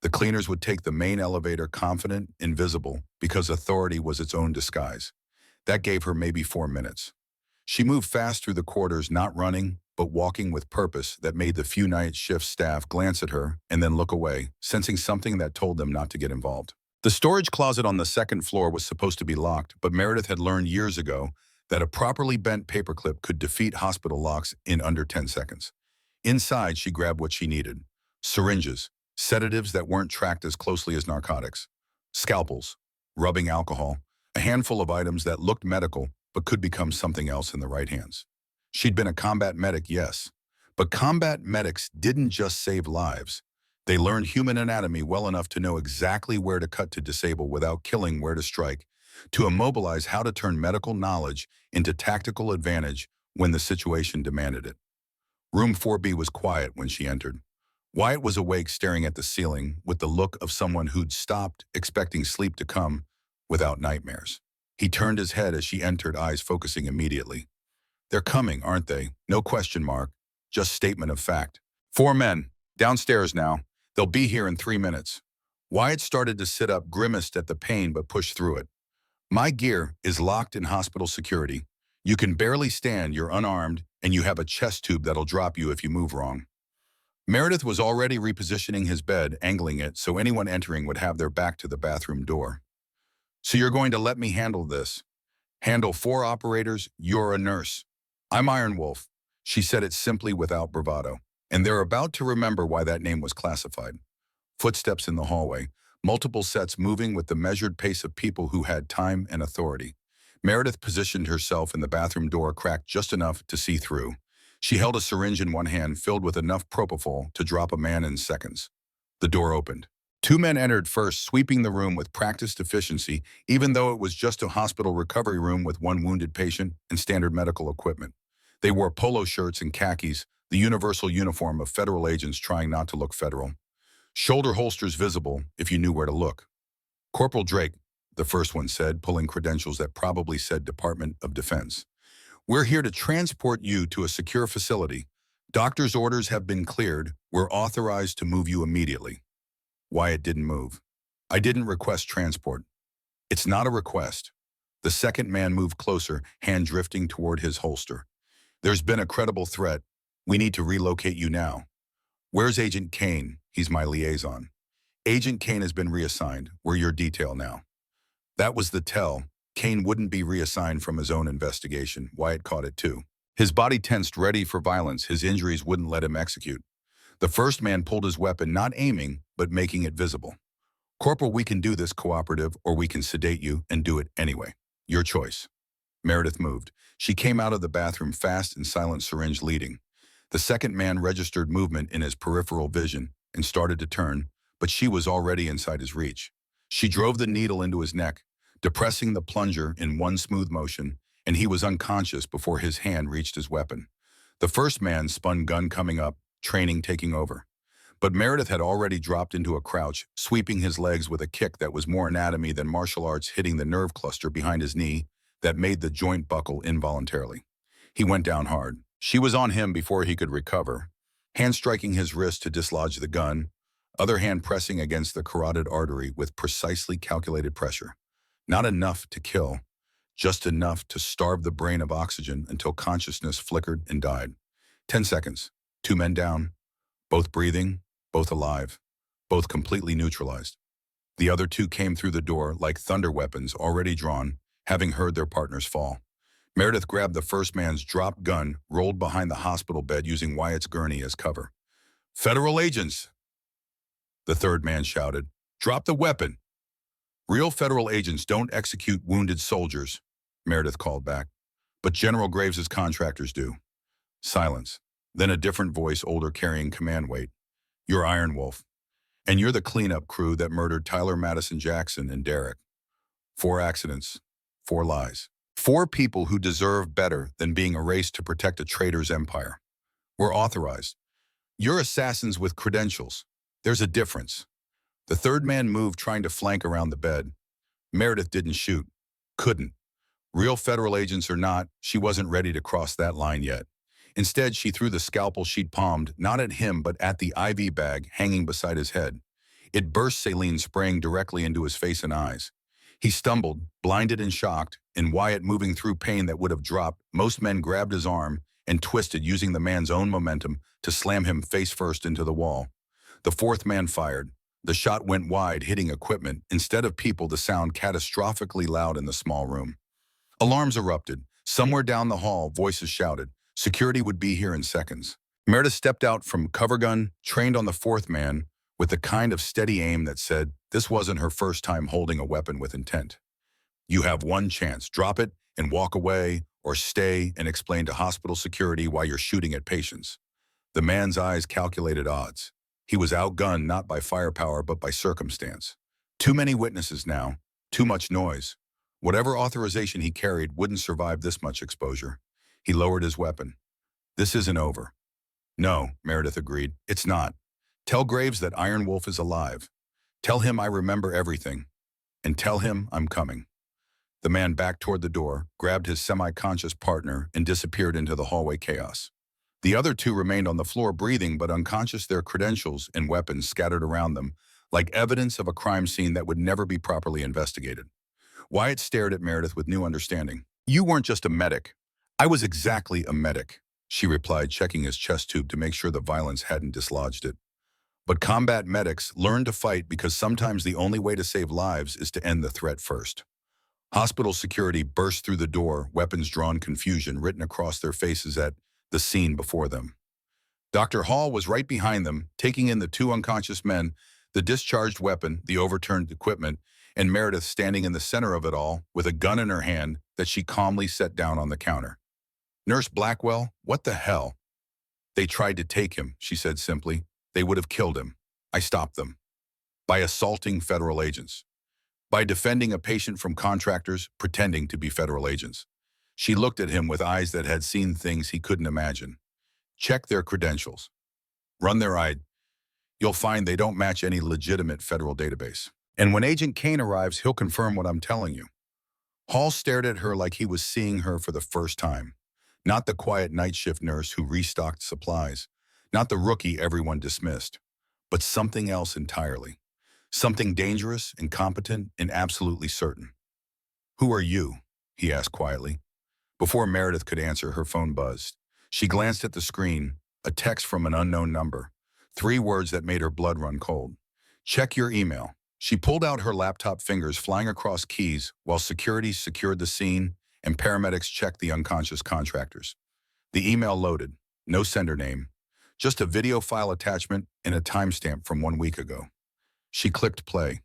The cleaners would take the main elevator, confident, invisible, because authority was its own disguise. That gave her maybe 4 minutes. She moved fast through the corridors, not running, but walking with purpose that made the few night shift staff glance at her and then look away, sensing something that told them not to get involved. The storage closet on the 2nd floor was supposed to be locked, but Meredith had learned years ago that a properly bent paperclip could defeat hospital locks in under 10 seconds. Inside, she grabbed what she needed: syringes, sedatives that weren't tracked as closely as narcotics, scalpels, rubbing alcohol, a handful of items that looked medical but could become something else in the right hands. She'd been a combat medic, yes, but combat medics didn't just save lives. They learned human anatomy well enough to know exactly where to cut to disable without killing, where to strike, to immobilize, how to turn medical knowledge into tactical advantage when the situation demanded it. Room 4B was quiet when she entered. Wyatt was awake, staring at the ceiling with the look of someone who'd stopped, expecting sleep to come without nightmares. He turned his head as she entered, eyes focusing immediately. They're coming, aren't they? No question mark, just statement of fact. 4 men, downstairs now. They'll be here in 3 minutes. Wyatt started to sit up, grimaced at the pain but pushed through it. My gear is locked in hospital security. You can barely stand, you're unarmed, and you have a chest tube that'll drop you if you move wrong. Meredith was already repositioning his bed, angling it so anyone entering would have their back to the bathroom door. So you're going to let me handle this? Handle 4 operators? You're a nurse. I'm Iron Wolf. She said it simply, without bravado. And they're about to remember why that name was classified. Footsteps in the hallway, multiple sets moving with the measured pace of people who had time and authority. Meredith positioned herself in the bathroom door, cracked just enough to see through. She held a syringe in one hand, filled with enough propofol to drop a man in seconds. The door opened. 2 men entered first, sweeping the room with practiced efficiency, even though it was just a hospital recovery room with 1 wounded patient and standard medical equipment. They wore polo shirts and khakis, the universal uniform of federal agents trying not to look federal. Shoulder holsters visible if you knew where to look. Corporal Drake, the first one said, pulling credentials that probably said Department of Defense. We're here to transport you to a secure facility. Doctor's orders have been cleared. We're authorized to move you immediately. Wyatt didn't move. I didn't request transport. It's not a request. The second man moved closer, hand drifting toward his holster. There's been a credible threat. We need to relocate you now. Where's Agent Kane? He's my liaison. Agent Kane has been reassigned. We're your detail now. That was the tell. Kane wouldn't be reassigned from his own investigation. Wyatt caught it too. His body tensed, ready for violence. His injuries wouldn't let him execute. The first man pulled his weapon, not aiming, but making it visible. Corporal, we can do this cooperative, or we can sedate you and do it anyway. Your choice. Meredith moved. She came out of the bathroom, fast and silent, syringe leading. The second man registered movement in his peripheral vision and started to turn, but she was already inside his reach. She drove the needle into his neck, depressing the plunger in one smooth motion, and he was unconscious before his hand reached his weapon. The first man spun, gun coming up, training taking over. But Meredith had already dropped into a crouch, sweeping his legs with a kick that was more anatomy than martial arts, hitting the nerve cluster behind his knee that made the joint buckle involuntarily. He went down hard. She was on him before he could recover, hand striking his wrist to dislodge the gun, other hand pressing against the carotid artery with precisely calculated pressure. Not enough to kill, just enough to starve the brain of oxygen until consciousness flickered and died. 10 seconds. 2 men down, both breathing, both alive, both completely neutralized. The other 2 came through the door like thunder weapons already drawn, having heard their partners fall. Meredith grabbed the first man's dropped gun, rolled behind the hospital bed using Wyatt's gurney as cover. Federal agents, the third man shouted. Drop the weapon. Real federal agents don't execute wounded soldiers, Meredith called back. But General Graves's contractors do. Silence. Then a different voice, older, carrying command weight. You're Iron Wolf. And you're the cleanup crew that murdered Tyler, Madison, Jackson, and Derek. 4 accidents. 4 lies. 4 people who deserve better than being erased to protect a traitor's empire. We're authorized. You're assassins with credentials. There's a difference. The third man moved, trying to flank around the bed. Meredith didn't shoot. Couldn't. Real federal agents or not, she wasn't ready to cross that line yet. Instead, she threw the scalpel she'd palmed, not at him, but at the IV bag hanging beside his head. It burst saline, spraying directly into his face and eyes. He stumbled, blinded and shocked, and Wyatt, moving through pain that would have dropped, most men, grabbed his arm and twisted, using the man's own momentum to slam him face first into the wall. The fourth man fired. The shot went wide, hitting equipment. Instead of people, the sound catastrophically loud in the small room. Alarms erupted. Somewhere down the hall, voices shouted. Security would be here in seconds. Meredith stepped out from cover gun, trained on the fourth man, with the kind of steady aim that said this wasn't her first time holding a weapon with intent. You have one chance. Drop it and walk away, or stay and explain to hospital security why you're shooting at patients. The man's eyes calculated odds. He was outgunned not by firepower but by circumstance. Too many witnesses now. Too much noise. Whatever authorization he carried wouldn't survive this much exposure. He lowered his weapon. This isn't over. No, Meredith agreed. It's not. Tell Graves that Iron Wolf is alive. Tell him I remember everything. And tell him I'm coming. The man backed toward the door, grabbed his semi-conscious partner, and disappeared into the hallway chaos. The other 2 remained on the floor, breathing but unconscious, their credentials and weapons scattered around them, like evidence of a crime scene that would never be properly investigated. Wyatt stared at Meredith with new understanding. You weren't just a medic. I was exactly a medic, she replied, checking his chest tube to make sure the violence hadn't dislodged it. But combat medics learn to fight because sometimes the only way to save lives is to end the threat first. Hospital security burst through the door, weapons drawn, confusion written across their faces at the scene before them. Dr. Hall was right behind them, taking in the 2 unconscious men, the discharged weapon, the overturned equipment, and Meredith standing in the center of it all with a gun in her hand that she calmly set down on the counter. Nurse Blackwell, what the hell? They tried to take him, she said simply. They would have killed him. I stopped them. By assaulting federal agents. By defending a patient from contractors pretending to be federal agents. She looked at him with eyes that had seen things he couldn't imagine. Check their credentials. Run their ID. You'll find they don't match any legitimate federal database. And when Agent Kane arrives, he'll confirm what I'm telling you. Hall stared at her like he was seeing her for the first time. Not the quiet night shift nurse who restocked supplies. Not the rookie everyone dismissed. But something else entirely. Something dangerous, incompetent, and absolutely certain. Who are you? He asked quietly. Before Meredith could answer, her phone buzzed. She glanced at the screen, a text from an unknown number. 3 words that made her blood run cold. Check your email. She pulled out her laptop, fingers flying across keys, while security secured the scene and paramedics checked the unconscious contractors. The email loaded. No sender name. Just a video file attachment and a timestamp from 1 week ago. She clicked play.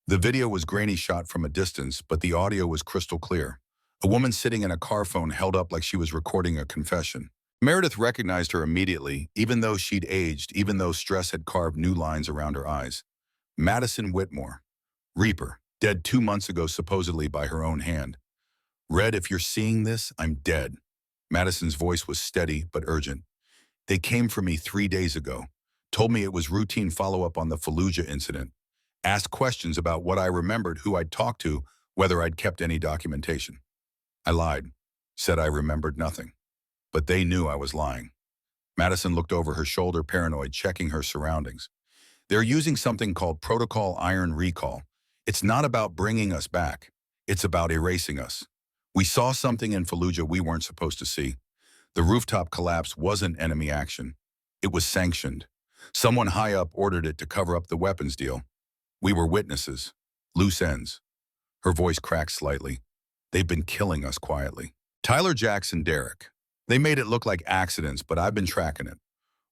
The video was grainy, shot from a distance, but the audio was crystal clear. A woman sitting in a car, phone held up like she was recording a confession. Meredith recognized her immediately, even though she'd aged, even though stress had carved new lines around her eyes. Madison Whitmore. Reaper. Dead 2 months ago, supposedly by her own hand. Red, if you're seeing this, I'm dead. Madison's voice was steady but urgent. They came for me 3 days ago. Told me it was routine follow-up on the Fallujah incident. Asked questions about what I remembered, who I'd talked to, whether I'd kept any documentation. I lied. Said I remembered nothing. But they knew I was lying. Madison looked over her shoulder, paranoid, checking her surroundings. They're using something called Protocol Iron Recall. It's not about bringing us back. It's about erasing us. We saw something in Fallujah we weren't supposed to see. The rooftop collapse wasn't enemy action. It was sanctioned. Someone high up ordered it to cover up the weapons deal. We were witnesses. Loose ends. Her voice cracked slightly. They've been killing us quietly. Tyler, Jackson, Derek. They made it look like accidents, but I've been tracking it.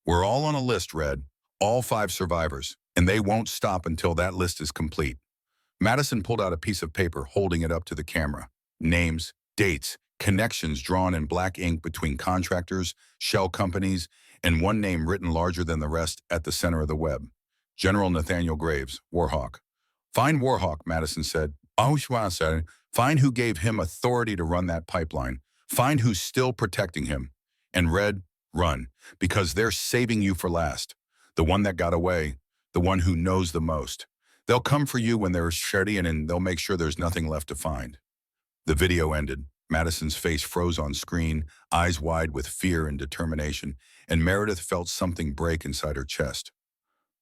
We're all on a list, Red. All 5 survivors. And they won't stop until that list is complete. Madison pulled out a piece of paper, holding it up to the camera. Names, dates, connections drawn in black ink between contractors, shell companies, and one name written larger than the rest at the center of the web. General Nathaniel Graves, Warhawk. Find Warhawk, Madison said. Auschwitz said, find who gave him authority to run that pipeline. Find who's still protecting him. And Red, run, because they're saving you for last. The one that got away, the one who knows the most. They'll come for you when they're ready and they'll make sure there's nothing left to find. The video ended. Madison's face froze on screen, eyes wide with fear and determination, and Meredith felt something break inside her chest.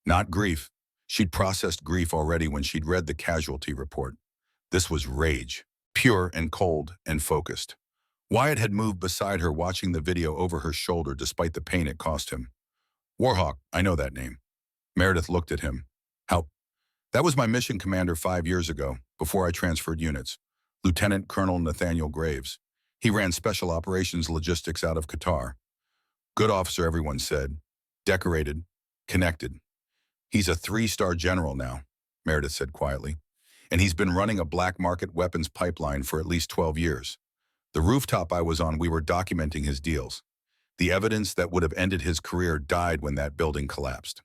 Not grief. She'd processed grief already when she'd read the casualty report. This was rage, pure and cold and focused. Wyatt had moved beside her, watching the video over her shoulder despite the pain it cost him. Warhawk, I know that name. Meredith looked at him. How? That was my mission commander 5 years ago, before I transferred units. Lieutenant Colonel Nathaniel Graves. He ran special operations logistics out of Qatar. Good officer, everyone said. Decorated. Connected. He's a 3-star general now, Meredith said quietly. And he's been running a black market weapons pipeline for at least 12 years. The rooftop I was on, we were documenting his deals. The evidence that would have ended his career died when that building collapsed.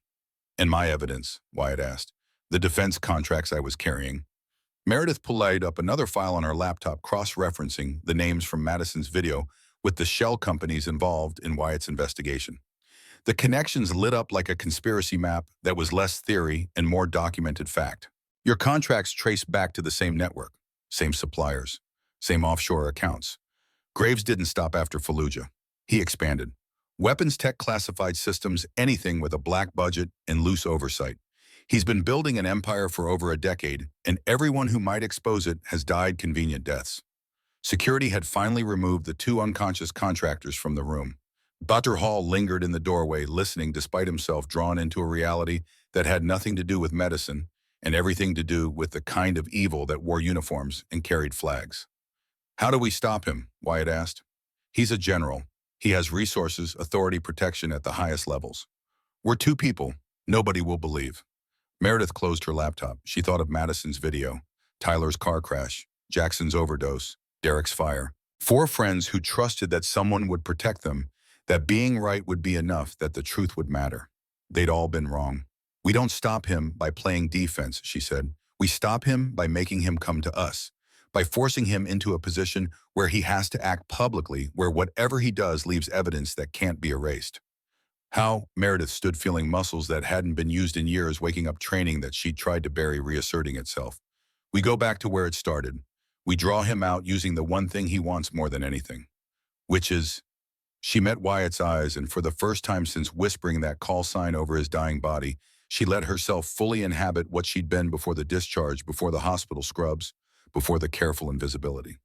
And my evidence, Wyatt asked. The defense contracts I was carrying. Meredith pulled up another file on her laptop, cross-referencing the names from Madison's video with the shell companies involved in Wyatt's investigation. The connections lit up like a conspiracy map that was less theory and more documented fact. Your contracts trace back to the same network, same suppliers, same offshore accounts. Graves didn't stop after Fallujah. He expanded. Weapons tech, classified systems, anything with a black budget and loose oversight. He's been building an empire for over a decade, and everyone who might expose it has died convenient deaths. Security had finally removed the 2 unconscious contractors from the room. Dr. Hall lingered in the doorway, listening despite himself drawn into a reality that had nothing to do with medicine and everything to do with the kind of evil that wore uniforms and carried flags. How do we stop him? Wyatt asked. He's a general. He has resources, authority, protection at the highest levels. We're 2 people. Nobody will believe. Meredith closed her laptop. She thought of Madison's video, Tyler's car crash, Jackson's overdose, Derek's fire. 4 friends who trusted that someone would protect them, that being right would be enough, that the truth would matter. They'd all been wrong. We don't stop him by playing defense, she said. We stop him by making him come to us, by forcing him into a position where he has to act publicly, where whatever he does leaves evidence that can't be erased. How? Meredith stood, feeling muscles that hadn't been used in years, waking up training that she'd tried to bury reasserting itself. We go back to where it started. We draw him out using the one thing he wants more than anything, which is... She met Wyatt's eyes, and for the first time since whispering that call sign over his dying body, she let herself fully inhabit what she'd been before the discharge, before the hospital scrubs, before the careful invisibility.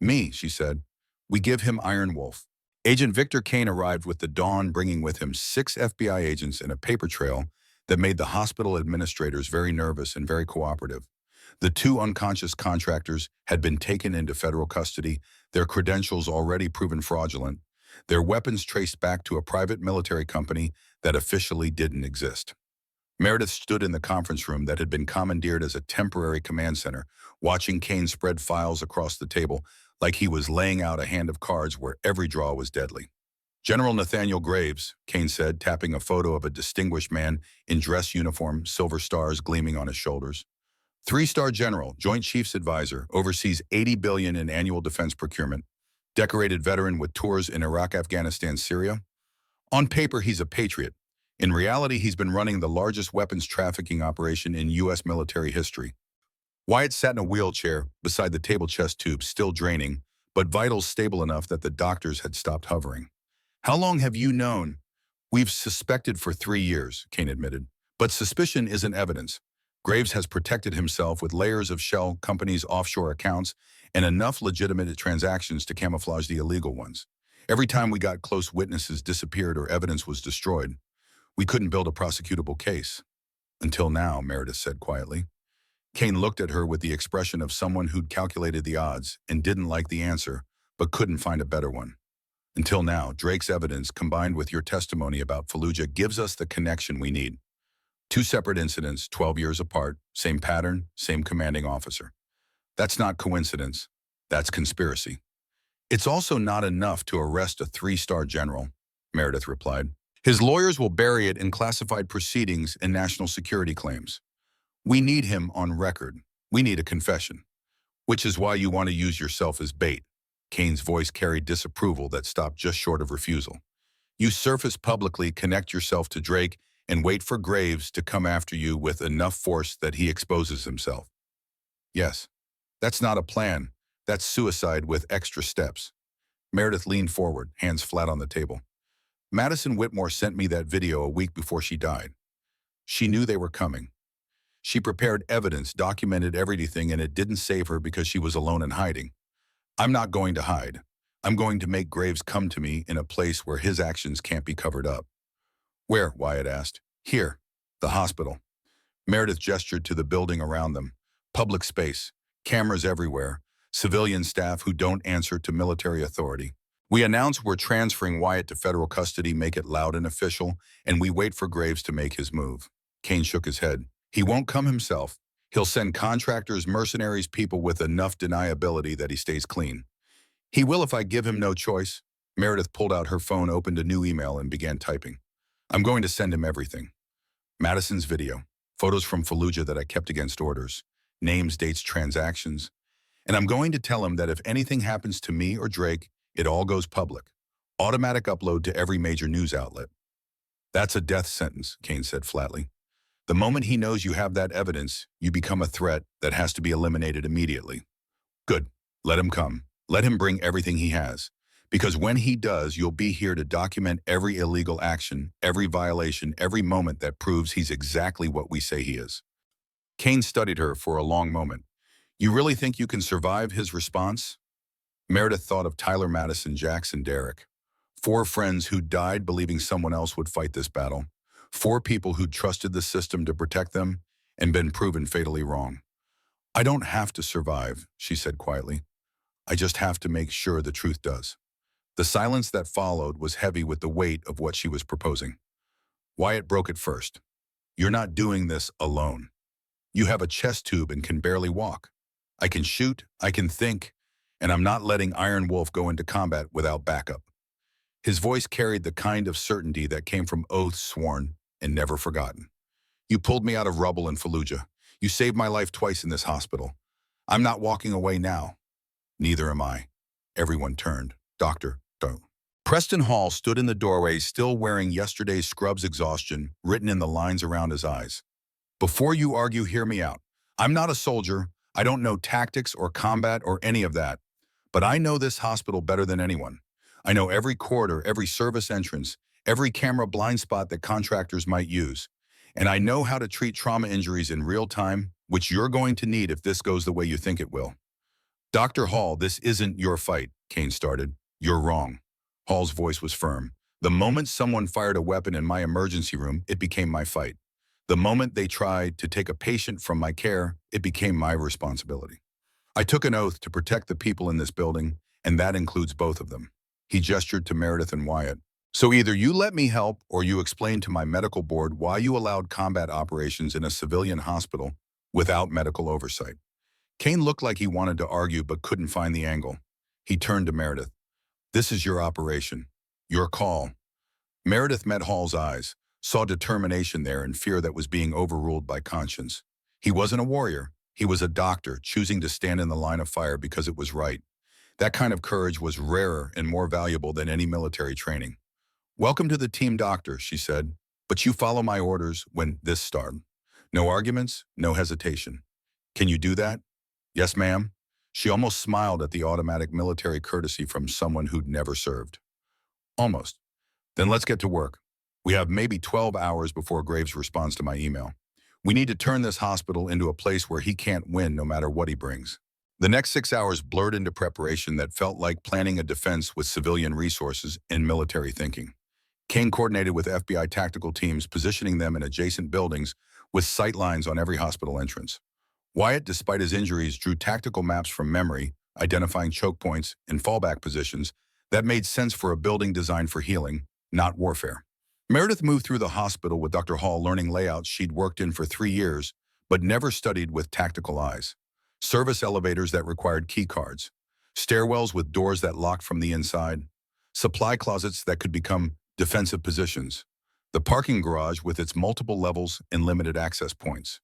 Me, she said. We give him Iron Wolf. Agent Victor Kane arrived with the dawn, bringing with him 6 FBI agents and a paper trail that made the hospital administrators very nervous and very cooperative. The 2 unconscious contractors had been taken into federal custody, their credentials already proven fraudulent, their weapons traced back to a private military company that officially didn't exist. Meredith stood in the conference room that had been commandeered as a temporary command center, watching Kane spread files across the table like he was laying out a hand of cards where every draw was deadly. General Nathaniel Graves, Kane said, tapping a photo of a distinguished man in dress uniform, silver stars gleaming on his shoulders. 3-star general, Joint Chiefs Advisor, oversees $80 billion in annual defense procurement, decorated veteran with tours in Iraq, Afghanistan, Syria. On paper, he's a patriot. In reality, he's been running the largest weapons trafficking operation in U.S. military history. Wyatt sat in a wheelchair beside the table, chest tube still draining, but vitals stable enough that the doctors had stopped hovering. How long have you known? We've suspected for 3 years, Kane admitted. But suspicion isn't evidence. Graves has protected himself with layers of shell companies' offshore accounts and enough legitimate transactions to camouflage the illegal ones. Every time we got close, witnesses disappeared or evidence was destroyed. We couldn't build a prosecutable case. Until now, Meredith said quietly. Kane looked at her with the expression of someone who'd calculated the odds and didn't like the answer, but couldn't find a better one. Until now, Drake's evidence, combined with your testimony about Fallujah, gives us the connection we need. 2 separate incidents, 12 years apart, same pattern, same commanding officer. That's not coincidence. That's conspiracy. It's also not enough to arrest a three-star general, Meredith replied. His lawyers will bury it in classified proceedings and national security claims. We need him on record. We need a confession. Which is why you want to use yourself as bait. Kane's voice carried disapproval that stopped just short of refusal. You surface publicly, connect yourself to Drake, and wait for Graves to come after you with enough force that he exposes himself. Yes, that's not a plan. That's suicide with extra steps. Meredith leaned forward, hands flat on the table. Madison Whitmore sent me that video a week before she died. She knew they were coming. She prepared evidence, documented everything, and it didn't save her because she was alone and hiding. I'm not going to hide. I'm going to make Graves come to me in a place where his actions can't be covered up. Where? Wyatt asked. Here, the hospital. Meredith gestured to the building around them. Public space, cameras everywhere, civilian staff who don't answer to military authority. We announce we're transferring Wyatt to federal custody, make it loud and official, and we wait for Graves to make his move. Kane shook his head. He won't come himself. He'll send contractors, mercenaries, people with enough deniability that he stays clean. He will if I give him no choice. Meredith pulled out her phone, opened a new email, and began typing. I'm going to send him everything. Madison's video, photos from Fallujah that I kept against orders, names, dates, transactions. And I'm going to tell him that if anything happens to me or Drake, it all goes public. Automatic upload to every major news outlet. That's a death sentence, Kane said flatly. The moment he knows you have that evidence, you become a threat that has to be eliminated immediately. Good. Let him come. Let him bring everything he has. Because when he does, you'll be here to document every illegal action, every violation, every moment that proves he's exactly what we say he is. Kane studied her for a long moment. You really think you can survive his response? Meredith thought of Tyler, Madison, Jackson, Derek. 4 friends who died believing someone else would fight this battle. 4 people who'd trusted the system to protect them and been proven fatally wrong. I don't have to survive, she said quietly. I just have to make sure the truth does. The silence that followed was heavy with the weight of what she was proposing. Wyatt broke it first. You're not doing this alone. You have a chest tube and can barely walk. I can shoot, I can think, and I'm not letting Iron Wolf go into combat without backup. His voice carried the kind of certainty that came from oaths sworn and never forgotten. You pulled me out of rubble in Fallujah. You saved my life twice in this hospital. I'm not walking away now. Neither am I. Everyone turned. Doctor, don't. Preston Hall stood in the doorway, still wearing yesterday's scrubs exhaustion written in the lines around his eyes. Before you argue, hear me out. I'm not a soldier. I don't know tactics or combat or any of that. But I know this hospital better than anyone. I know every corridor, every service entrance, every camera blind spot that contractors might use. And I know how to treat trauma injuries in real time, which you're going to need if this goes the way you think it will. Dr. Hall, this isn't your fight, Kane started. You're wrong. Hall's voice was firm. The moment someone fired a weapon in my emergency room, it became my fight. The moment they tried to take a patient from my care, it became my responsibility. I took an oath to protect the people in this building, and that includes both of them. He gestured to Meredith and Wyatt. So either you let me help or you explain to my medical board why you allowed combat operations in a civilian hospital without medical oversight. Kane looked like he wanted to argue but couldn't find the angle. He turned to Meredith. This is your operation. Your call. Meredith met Hall's eyes, saw determination there and fear that was being overruled by conscience. He wasn't a warrior. He was a doctor, choosing to stand in the line of fire because it was right. That kind of courage was rarer and more valuable than any military training. Welcome to the team, doctor, she said, but you follow my orders when this starts. No arguments, no hesitation. Can you do that? Yes, ma'am. She almost smiled at the automatic military courtesy from someone who'd never served. Almost. Then let's get to work. We have maybe 12 hours before Graves responds to my email. We need to turn this hospital into a place where he can't win no matter what he brings. The next 6 hours blurred into preparation that felt like planning a defense with civilian resources and military thinking. Kane coordinated with FBI tactical teams, positioning them in adjacent buildings with sight lines on every hospital entrance. Wyatt, despite his injuries, drew tactical maps from memory, identifying choke points and fallback positions that made sense for a building designed for healing, not warfare. Meredith moved through the hospital with Dr. Hall, learning layouts she'd worked in for 3 years, but never studied with tactical eyes. Service elevators that required key cards. stairwells with doors that locked from the inside, supply closets that could become defensive positions, the parking garage with its multiple levels and limited access points.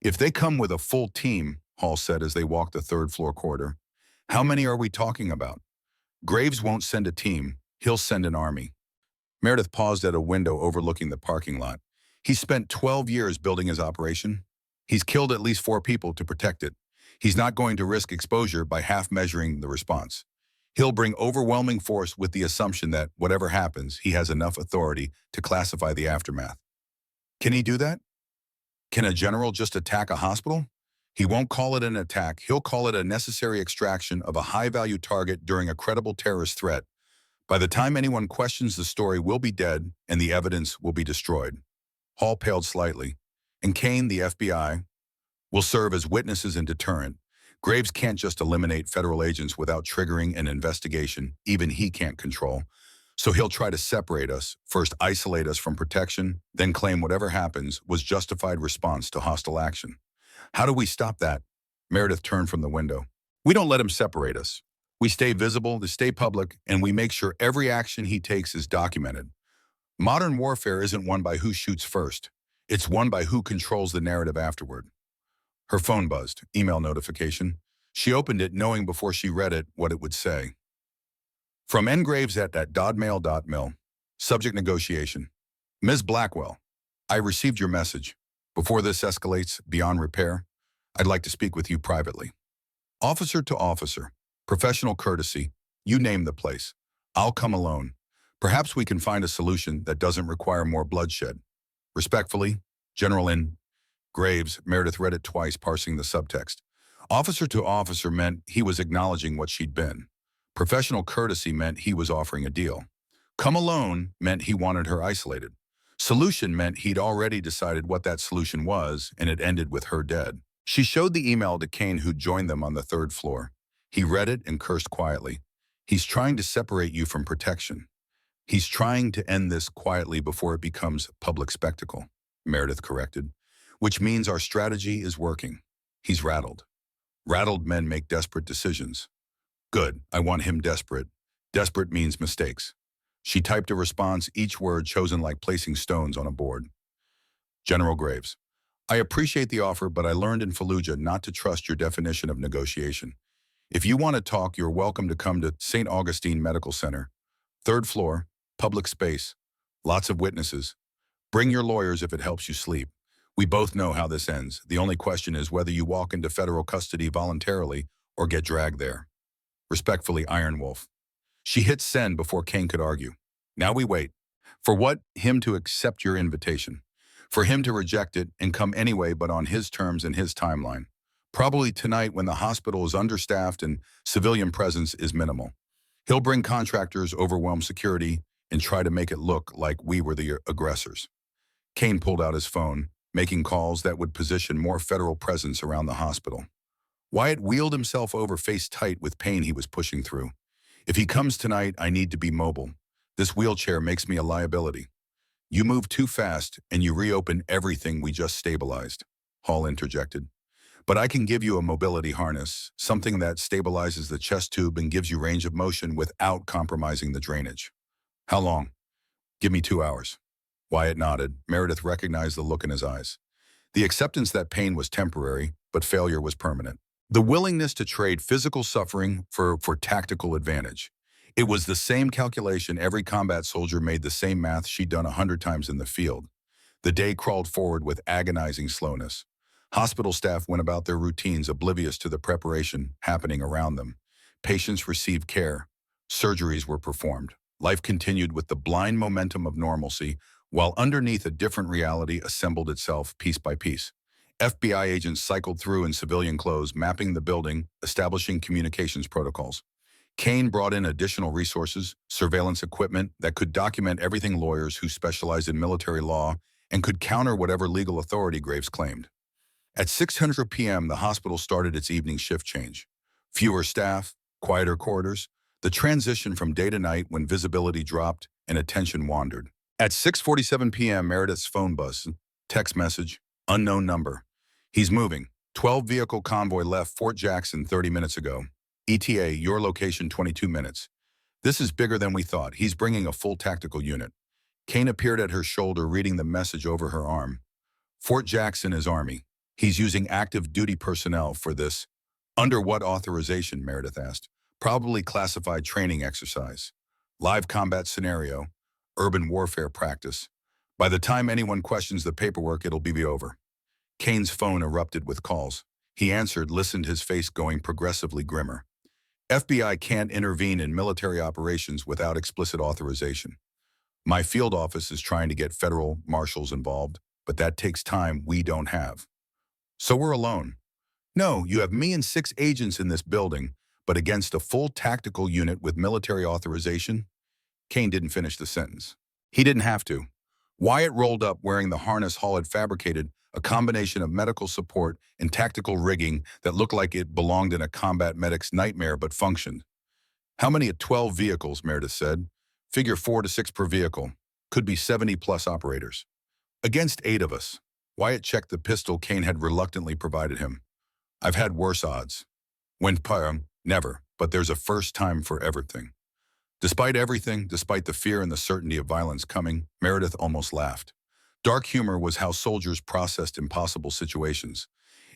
If they come with a full team, Hall said as they walked the third-floor corridor, how many are we talking about? Graves won't send a team, he'll send an army. Meredith paused at a window overlooking the parking lot. He spent 12 years building his operation. He's killed at least 4 people to protect it. He's not going to risk exposure by half-measuring the response. He'll bring overwhelming force with the assumption that, whatever happens, he has enough authority to classify the aftermath. Can he do that? Can a general just attack a hospital? He won't call it an attack. He'll call it a necessary extraction of a high-value target during a credible terrorist threat. By the time anyone questions the story, we'll be dead and the evidence will be destroyed. Hall paled slightly. And Kane, the FBI, will serve as witnesses and deterrent. Graves can't just eliminate federal agents without triggering an investigation even he can't control. So he'll try to separate us, first isolate us from protection, then claim whatever happens was justified response to hostile action. How do we stop that? Meredith turned from the window. We don't let him separate us. We stay visible, they stay public, and we make sure every action he takes is documented. Modern warfare isn't won by who shoots first. It's won by who controls the narrative afterward. Her phone buzzed, email notification. She opened it knowing before she read it what it would say. From ngraves at .mail.mil. Subject negotiation. Ms. Blackwell, I received your message. Before this escalates beyond repair, I'd like to speak with you privately. Officer to officer. Professional courtesy. You name the place. I'll come alone. Perhaps we can find a solution that doesn't require more bloodshed. Respectfully, General N. Graves. Meredith read it twice, parsing the subtext. Officer to officer meant he was acknowledging what she'd been. Professional courtesy meant he was offering a deal. Come alone meant he wanted her isolated. Solution meant he'd already decided what that solution was, and it ended with her dead. She showed the email to Kane, who joined them on the 3rd floor. He read it and cursed quietly. He's trying to separate you from protection. He's trying to end this quietly before it becomes public spectacle, Meredith corrected, which means our strategy is working. He's rattled. Rattled men make desperate decisions. Good, I want him desperate. Desperate means mistakes. She typed a response, each word chosen like placing stones on a board. General Graves, I appreciate the offer, but I learned in Fallujah not to trust your definition of negotiation. If you want to talk, you're welcome to come to St. Augustine Medical Center. 3rd floor, public space, lots of witnesses. Bring your lawyers if it helps you sleep. We both know how this ends. The only question is whether you walk into federal custody voluntarily or get dragged there. Respectfully, Iron Wolf. She hit send before Kane could argue. Now we wait. For what? Him to accept your invitation. For him to reject it and come anyway, but on his terms and his timeline. Probably tonight when the hospital is understaffed and civilian presence is minimal. He'll bring contractors, overwhelm security, and try to make it look like we were the aggressors. Kane pulled out his phone, making calls that would position more federal presence around the hospital. Wyatt wheeled himself over, face tight with pain he was pushing through. If he comes tonight, I need to be mobile. This wheelchair makes me a liability. You move too fast and you reopen everything we just stabilized, Hall interjected. But I can give you a mobility harness, something that stabilizes the chest tube and gives you range of motion without compromising the drainage. How long? Give me 2 hours. Wyatt nodded. Meredith recognized the look in his eyes. The acceptance that pain was temporary, but failure was permanent. The willingness to trade physical suffering for tactical advantage. It was the same calculation every combat soldier made, the same math she'd done 100 times in the field. The day crawled forward with agonizing slowness. Hospital staff went about their routines, oblivious to the preparation happening around them. Patients received care. Surgeries were performed. Life continued with the blind momentum of normalcy, while underneath a different reality assembled itself piece by piece. FBI agents cycled through in civilian clothes, mapping the building, establishing communications protocols. Kane brought in additional resources, surveillance equipment that could document everything, lawyers who specialized in military law and could counter whatever legal authority Graves claimed. At 6:00 p.m., the hospital started its evening shift change. Fewer staff, quieter corridors, the transition from day to night when visibility dropped and attention wandered. At 6:47 p.m., Meredith's phone buzzed. Text message, unknown number. He's moving. 12-vehicle convoy left Fort Jackson 30 minutes ago. ETA, your location 22 minutes. This is bigger than we thought. He's bringing a full tactical unit. Kane appeared at her shoulder, reading the message over her arm. Fort Jackson is Army. He's using active duty personnel for this. Under what authorization, Meredith asked. Probably classified training exercise. Live combat scenario. Urban warfare practice. By the time anyone questions the paperwork, it'll be over. Kane's phone erupted with calls. He answered, listened, his face going progressively grimmer. FBI can't intervene in military operations without explicit authorization. My field office is trying to get federal marshals involved, but that takes time we don't have. So we're alone. No, you have me and 6 agents in this building, but against a full tactical unit with military authorization? Kane didn't finish the sentence. He didn't have to. Wyatt rolled up wearing the harness Hall had fabricated, a combination of medical support and tactical rigging that looked like it belonged in a combat medic's nightmare but functioned. How many? 12 vehicles, Meredith said. Figure 4 to 6 per vehicle. Could be 70+ operators. Against 8 of us. Wyatt checked the pistol Kane had reluctantly provided him. I've had worse odds. Never, but there's a first time for everything. Despite everything, despite the fear and the certainty of violence coming, Meredith almost laughed. Dark humor was how soldiers processed impossible situations.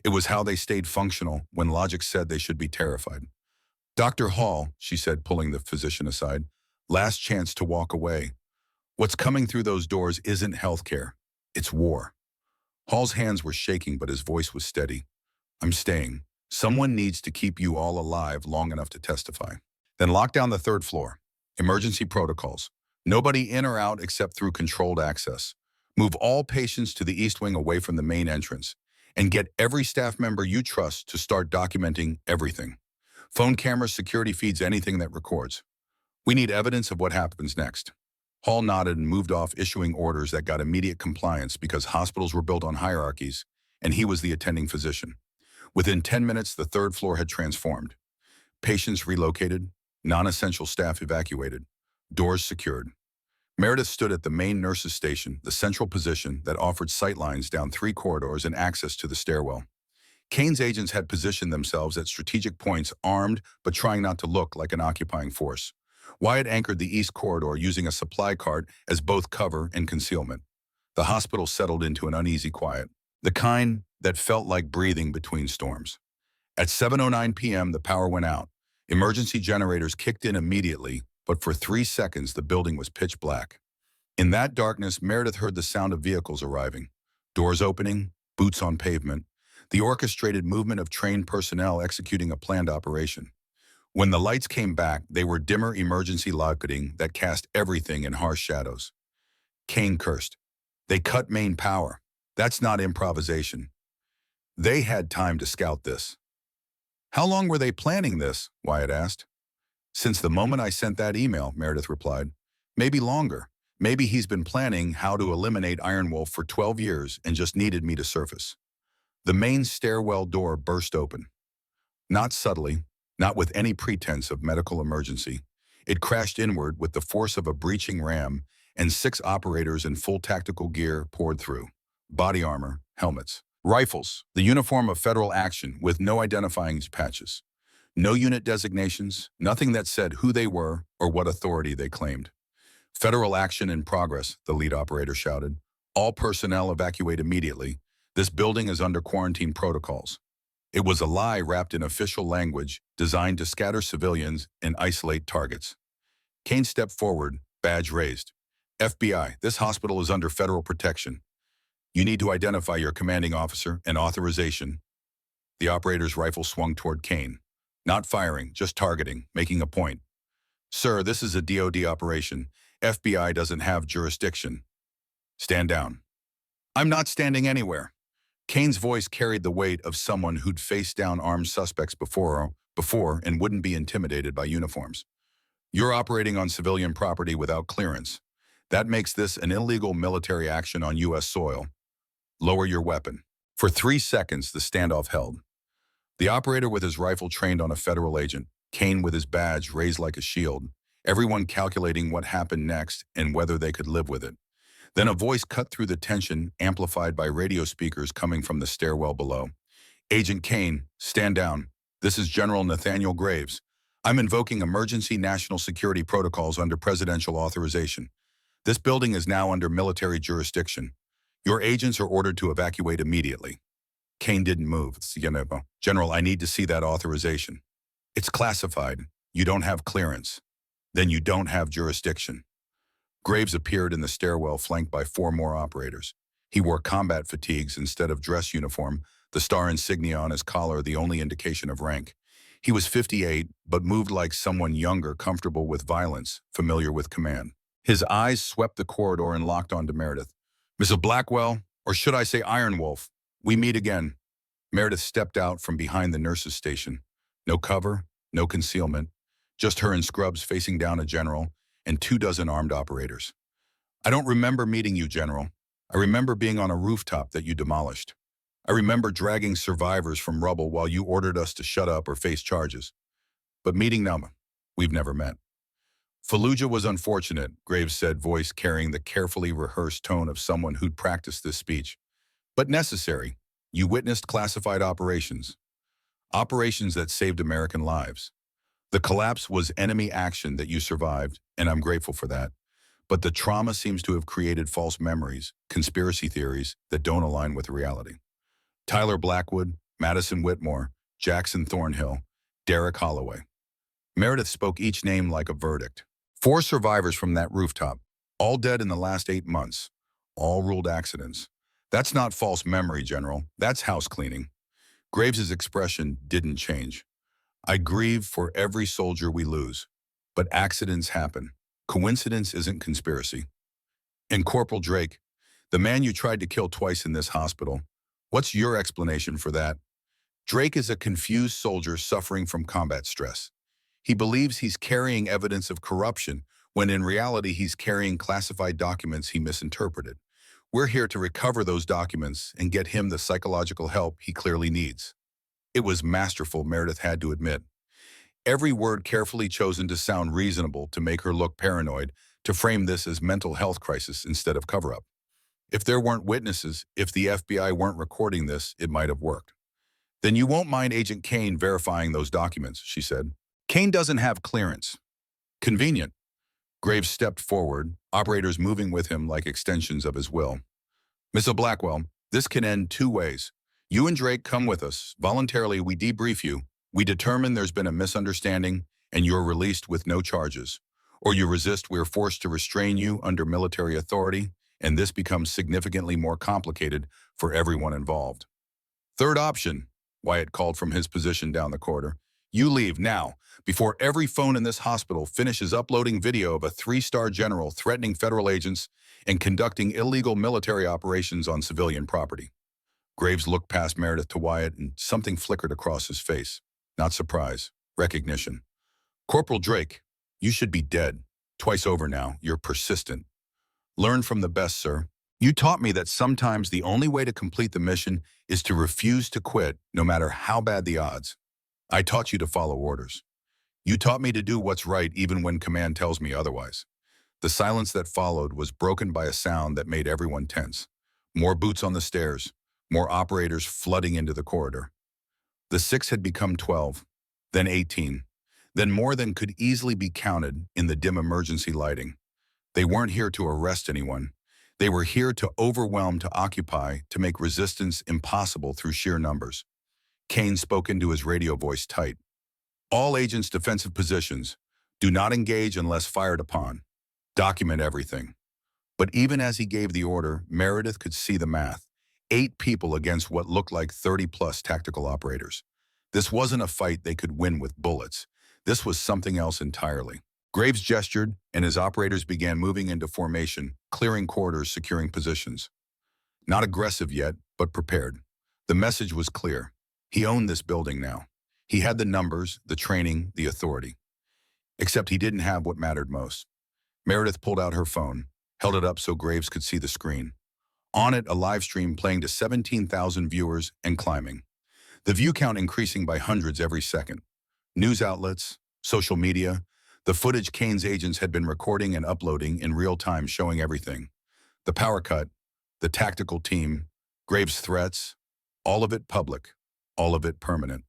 It was how they stayed functional when logic said they should be terrified. Dr. Hall, she said, pulling the physician aside, last chance to walk away. What's coming through those doors isn't healthcare. It's war. Hall's hands were shaking, but his voice was steady. I'm staying. Someone needs to keep you all alive long enough to testify. Then lock down the 3rd floor. Emergency protocols. Nobody in or out except through controlled access. Move all patients to the East Wing away from the main entrance. And get every staff member you trust to start documenting everything. Phone cameras, security feeds, anything that records. We need evidence of what happens next. Hall nodded and moved off, issuing orders that got immediate compliance because hospitals were built on hierarchies, and he was the attending physician. Within 10 minutes, the 3rd floor had transformed. Patients relocated, non-essential staff evacuated, doors secured. Meredith stood at the main nurses' station, the central position that offered sightlines down 3 corridors and access to the stairwell. Kane's agents had positioned themselves at strategic points, armed but trying not to look like an occupying force. Wyatt anchored the east corridor using a supply cart as both cover and concealment. The hospital settled into an uneasy quiet, the kind that felt like breathing between storms. At 7:09 p.m., the power went out. Emergency generators kicked in immediately, but for 3 seconds, the building was pitch black. In that darkness, Meredith heard the sound of vehicles arriving. Doors opening, boots on pavement, the orchestrated movement of trained personnel executing a planned operation. When the lights came back, they were dimmer emergency lighting that cast everything in harsh shadows. Kane cursed. They cut main power. That's not improvisation. They had time to scout this. How long were they planning this? Wyatt asked. Since the moment I sent that email, Meredith replied. Maybe longer. Maybe he's been planning how to eliminate Iron Wolf for 12 years and just needed me to surface. The main stairwell door burst open. Not subtly, not with any pretense of medical emergency. It crashed inward with the force of a breaching ram, and 6 operators in full tactical gear poured through. Body armor, helmets, rifles, the uniform of federal action with no identifying patches. No unit designations, nothing that said who they were or what authority they claimed. Federal action in progress, the lead operator shouted. All personnel evacuate immediately. This building is under quarantine protocols. It was a lie wrapped in official language designed to scatter civilians and isolate targets. Kane stepped forward, badge raised. FBI, this hospital is under federal protection. You need to identify your commanding officer and authorization. The operator's rifle swung toward Kane. Not firing, just targeting, making a point. Sir, this is a DOD operation. FBI doesn't have jurisdiction. Stand down. I'm not standing anywhere. Kane's voice carried the weight of someone who'd faced down armed suspects before and wouldn't be intimidated by uniforms. You're operating on civilian property without clearance. That makes this an illegal military action on U.S. soil. Lower your weapon. For 3 seconds, the standoff held. The operator with his rifle trained on a federal agent, Kane with his badge raised like a shield, everyone calculating what happened next and whether they could live with it. Then a voice cut through the tension, amplified by radio speakers coming from the stairwell below. Agent Kane, stand down. This is General Nathaniel Graves. I'm invoking emergency national security protocols under presidential authorization. This building is now under military jurisdiction. Your agents are ordered to evacuate immediately. Kane didn't move. General, I need to see that authorization. It's classified. You don't have clearance. Then you don't have jurisdiction. Graves appeared in the stairwell flanked by 4 more operators. He wore combat fatigues instead of dress uniform, the star insignia on his collar the only indication of rank. He was 58, but moved like someone younger, comfortable with violence, familiar with command. His eyes swept the corridor and locked onto Meredith. Mrs. Blackwell, or should I say Iron Wolf, we meet again. Meredith stepped out from behind the nurse's station. No cover, no concealment, just her in scrubs facing down a general and 24 armed operators. I don't remember meeting you, General. I remember being on a rooftop that you demolished. I remember dragging survivors from rubble while you ordered us to shut up or face charges. But meeting now, we've never met. Fallujah was unfortunate, Graves said, voice carrying the carefully rehearsed tone of someone who'd practiced this speech. But necessary. You witnessed classified operations. Operations that saved American lives. The collapse was enemy action that you survived, and I'm grateful for that. But the trauma seems to have created false memories, conspiracy theories that don't align with reality. Tyler Blackwood, Madison Whitmore, Jackson Thornhill, Derek Holloway. Meredith spoke each name like a verdict. 4 survivors from that rooftop, all dead in the last 8 months, all ruled accidents. That's not false memory, General. That's house cleaning. Graves's expression didn't change. I grieve for every soldier we lose, but accidents happen. Coincidence isn't conspiracy. And Corporal Drake, the man you tried to kill twice in this hospital, what's your explanation for that? Drake is a confused soldier suffering from combat stress. He believes he's carrying evidence of corruption, when in reality he's carrying classified documents he misinterpreted. We're here to recover those documents and get him the psychological help he clearly needs. It was masterful, Meredith had to admit. Every word carefully chosen to sound reasonable, to make her look paranoid, to frame this as mental health crisis instead of cover-up. If there weren't witnesses, if the FBI weren't recording this, it might have worked. Then you won't mind Agent Kane verifying those documents, she said. Kane doesn't have clearance. Convenient. Graves stepped forward, operators moving with him like extensions of his will. Mrs. Blackwell, this can end 2 ways. You and Drake come with us. Voluntarily, we debrief you. We determine there's been a misunderstanding, and you're released with no charges. Or you resist, we're forced to restrain you under military authority, and this becomes significantly more complicated for everyone involved. Third option, Wyatt called from his position down the corridor. You leave now, before every phone in this hospital finishes uploading video of a 3-star general threatening federal agents and conducting illegal military operations on civilian property. Graves looked past Meredith to Wyatt, and something flickered across his face. Not surprise, recognition. Corporal Drake, you should be dead. Twice over now, you're persistent. Learn from the best, sir. You taught me that sometimes the only way to complete the mission is to refuse to quit, no matter how bad the odds. I taught you to follow orders. You taught me to do what's right even when command tells me otherwise. The silence that followed was broken by a sound that made everyone tense. More boots on the stairs, more operators flooding into the corridor. The 6 had become 12, then 18, then more than could easily be counted in the dim emergency lighting. They weren't here to arrest anyone. They were here to overwhelm, to occupy, to make resistance impossible through sheer numbers. Kane spoke into his radio voice tight. All agents' defensive positions. Do not engage unless fired upon. Document everything. But even as he gave the order, Meredith could see the math. 8 people against what looked like 30-plus tactical operators. This wasn't a fight they could win with bullets. This was something else entirely. Graves gestured, and his operators began moving into formation, clearing corridors, securing positions. Not aggressive yet, but prepared. The message was clear. He owned this building now. He had the numbers, the training, the authority. Except he didn't have what mattered most. Meredith pulled out her phone, held it up so Graves could see the screen. On it, a live stream playing to 17,000 viewers and climbing. The view count increasing by hundreds every second. News outlets, social media, the footage Kane's agents had been recording and uploading in real time, showing everything. The power cut, the tactical team, Graves' threats, all of it public, all of it permanent.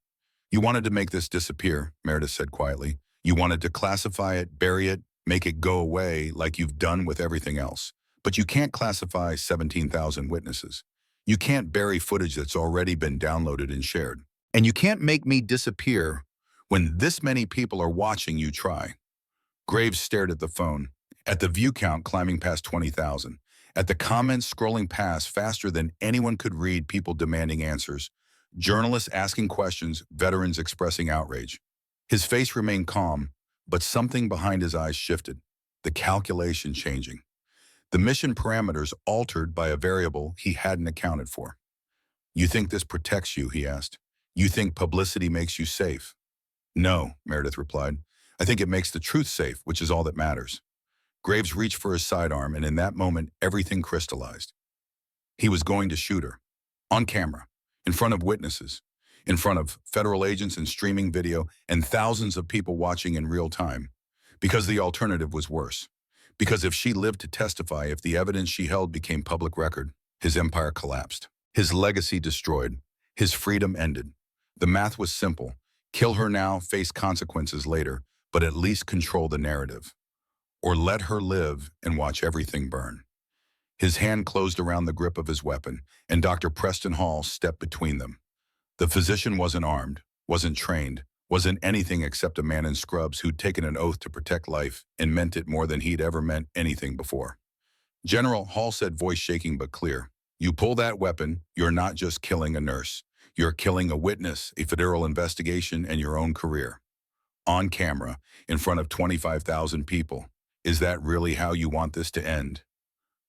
You wanted to make this disappear, Meredith said quietly. You wanted to classify it, bury it, make it go away like you've done with everything else. But you can't classify 17,000 witnesses. You can't bury footage that's already been downloaded and shared. And you can't make me disappear when this many people are watching you try. Graves stared at the phone, at the view count climbing past 20,000, at the comments scrolling past faster than anyone could read, people demanding answers, journalists asking questions, veterans expressing outrage. His face remained calm, but something behind his eyes shifted, the calculation changing. The mission parameters altered by a variable he hadn't accounted for. You think this protects you, he asked. You think publicity makes you safe? No, Meredith replied. I think it makes the truth safe, which is all that matters. Graves reached for his sidearm, and in that moment, everything crystallized. He was going to shoot her. On camera, in front of witnesses, in front of federal agents and streaming video, and thousands of people watching in real time. Because the alternative was worse. Because if she lived to testify, if the evidence she held became public record, his empire collapsed. His legacy destroyed. His freedom ended. The math was simple. Kill her now, face consequences later, but at least control the narrative. Or let her live and watch everything burn. His hand closed around the grip of his weapon, and Dr. Preston Hall stepped between them. The physician wasn't armed, wasn't trained, wasn't anything except a man in scrubs who'd taken an oath to protect life and meant it more than he'd ever meant anything before. General, Hall said, voice shaking but clear, you pull that weapon, you're not just killing a nurse. You're killing a witness, a federal investigation, and your own career. On camera, in front of 25,000 people. Is that really how you want this to end?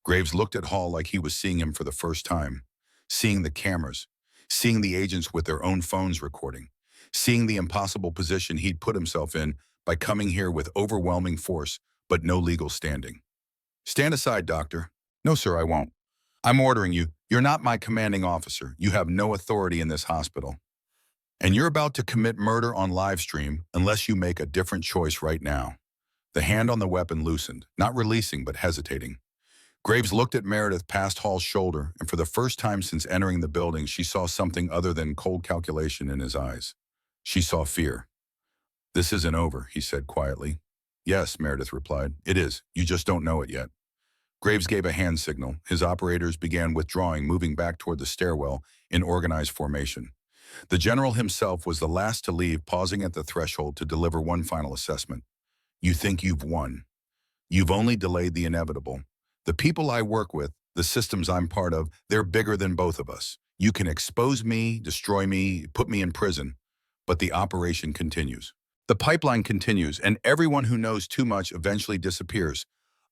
Graves looked at Hall like he was seeing him for the first time. Seeing the cameras. Seeing the agents with their own phones recording. Seeing the impossible position he'd put himself in by coming here with overwhelming force, but no legal standing. Stand aside, doctor. No, sir, I won't. I'm ordering you. You're not my commanding officer. You have no authority in this hospital. And you're about to commit murder on live stream unless you make a different choice right now. The hand on the weapon loosened, not releasing but hesitating. Graves looked at Meredith past Hall's shoulder, and for the first time since entering the building, she saw something other than cold calculation in his eyes. She saw fear. This isn't over, he said quietly. Yes, Meredith replied. It is. You just don't know it yet. Graves gave a hand signal. His operators began withdrawing, moving back toward the stairwell in organized formation. The general himself was the last to leave, pausing at the threshold to deliver one final assessment. You think you've won. You've only delayed the inevitable. The people I work with, the systems I'm part of, they're bigger than both of us. You can expose me, destroy me, put me in prison, but the operation continues. The pipeline continues, and everyone who knows too much eventually disappears.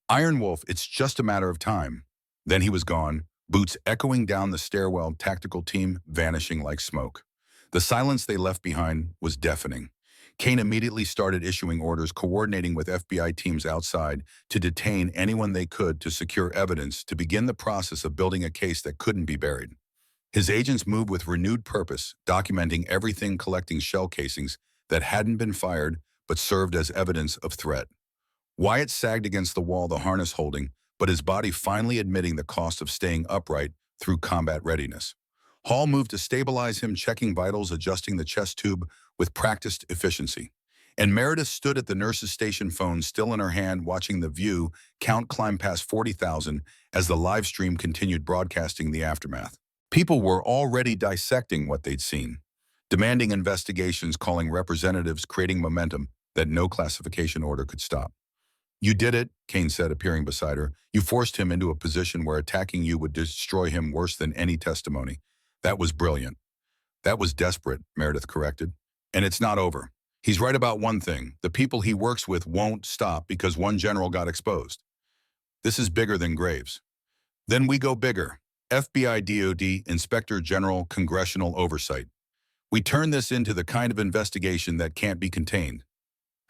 Iron Wolf, it's just a matter of time. Then he was gone, boots echoing down the stairwell, tactical team vanishing like smoke. The silence they left behind was deafening. Kane immediately started issuing orders, coordinating with FBI teams outside to detain anyone they could, to secure evidence, to begin the process of building a case that couldn't be buried. His agents moved with renewed purpose, documenting everything, collecting shell casings that hadn't been fired but served as evidence of threat. Wyatt sagged against the wall, the harness holding, but his body finally admitting the cost of staying upright through combat readiness. Hall moved to stabilize him, checking vitals, adjusting the chest tube with practiced efficiency. And Meredith stood at the nurse's station phone, still in her hand, watching the view count climb past 40,000 as the live stream continued, broadcasting the aftermath. People were already dissecting what they'd seen, demanding investigations, calling representatives, creating momentum that no classification order could stop. You did it, Kane said, appearing beside her. You forced him into a position where attacking you would destroy him worse than any testimony. That was brilliant. That was desperate, Meredith corrected. And it's not over. He's right about one thing. The people he works with won't stop because one general got exposed. This is bigger than Graves. Then we go bigger. FBI, DOD, Inspector General, congressional oversight. We turn this into the kind of investigation that can't be contained.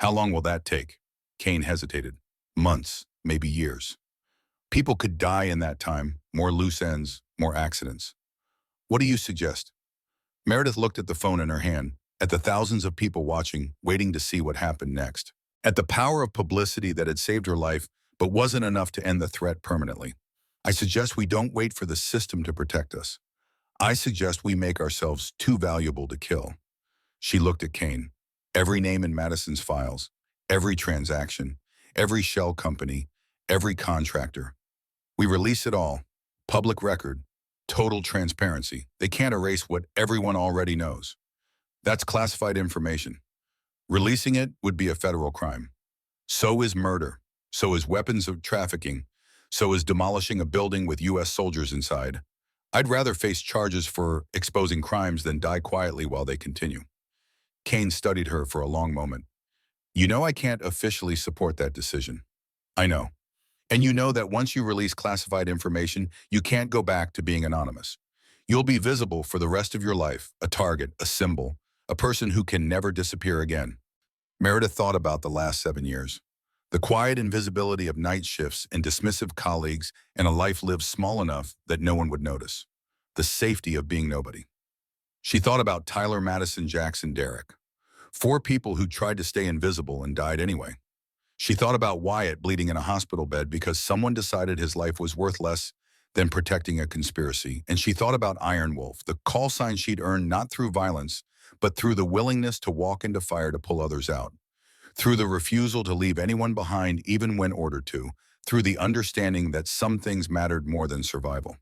How long will that take? Kane hesitated. Months, maybe years. People could die in that time, more loose ends, more accidents. What do you suggest? Meredith looked at the phone in her hand, at the thousands of people watching, waiting to see what happened next. At the power of publicity that had saved her life, but wasn't enough to end the threat permanently. I suggest we don't wait for the system to protect us. I suggest we make ourselves too valuable to kill. She looked at Kane. Every name in Madison's files, every transaction, every shell company, every contractor. We release it all. Public record. Total transparency. They can't erase what everyone already knows. That's classified information. Releasing it would be a federal crime. So is murder. So is weapons of trafficking. So is demolishing a building with U.S. soldiers inside. I'd rather face charges for exposing crimes than die quietly while they continue. Kane studied her for a long moment. You know I can't officially support that decision. I know. And you know that once you release classified information, you can't go back to being anonymous. You'll be visible for the rest of your life, a target, a symbol, a person who can never disappear again. Meredith thought about the last 7 years. The quiet invisibility of night shifts and dismissive colleagues and a life lived small enough that no one would notice. The safety of being nobody. She thought about Tyler, Madison, Jackson, Derek. 4 people who tried to stay invisible and died anyway. She thought about Wyatt bleeding in a hospital bed because someone decided his life was worth less than protecting a conspiracy. And she thought about Iron Wolf, the call sign she'd earned not through violence, but through the willingness to walk into fire to pull others out, through the refusal to leave anyone behind even when ordered to, through the understanding that some things mattered more than survival.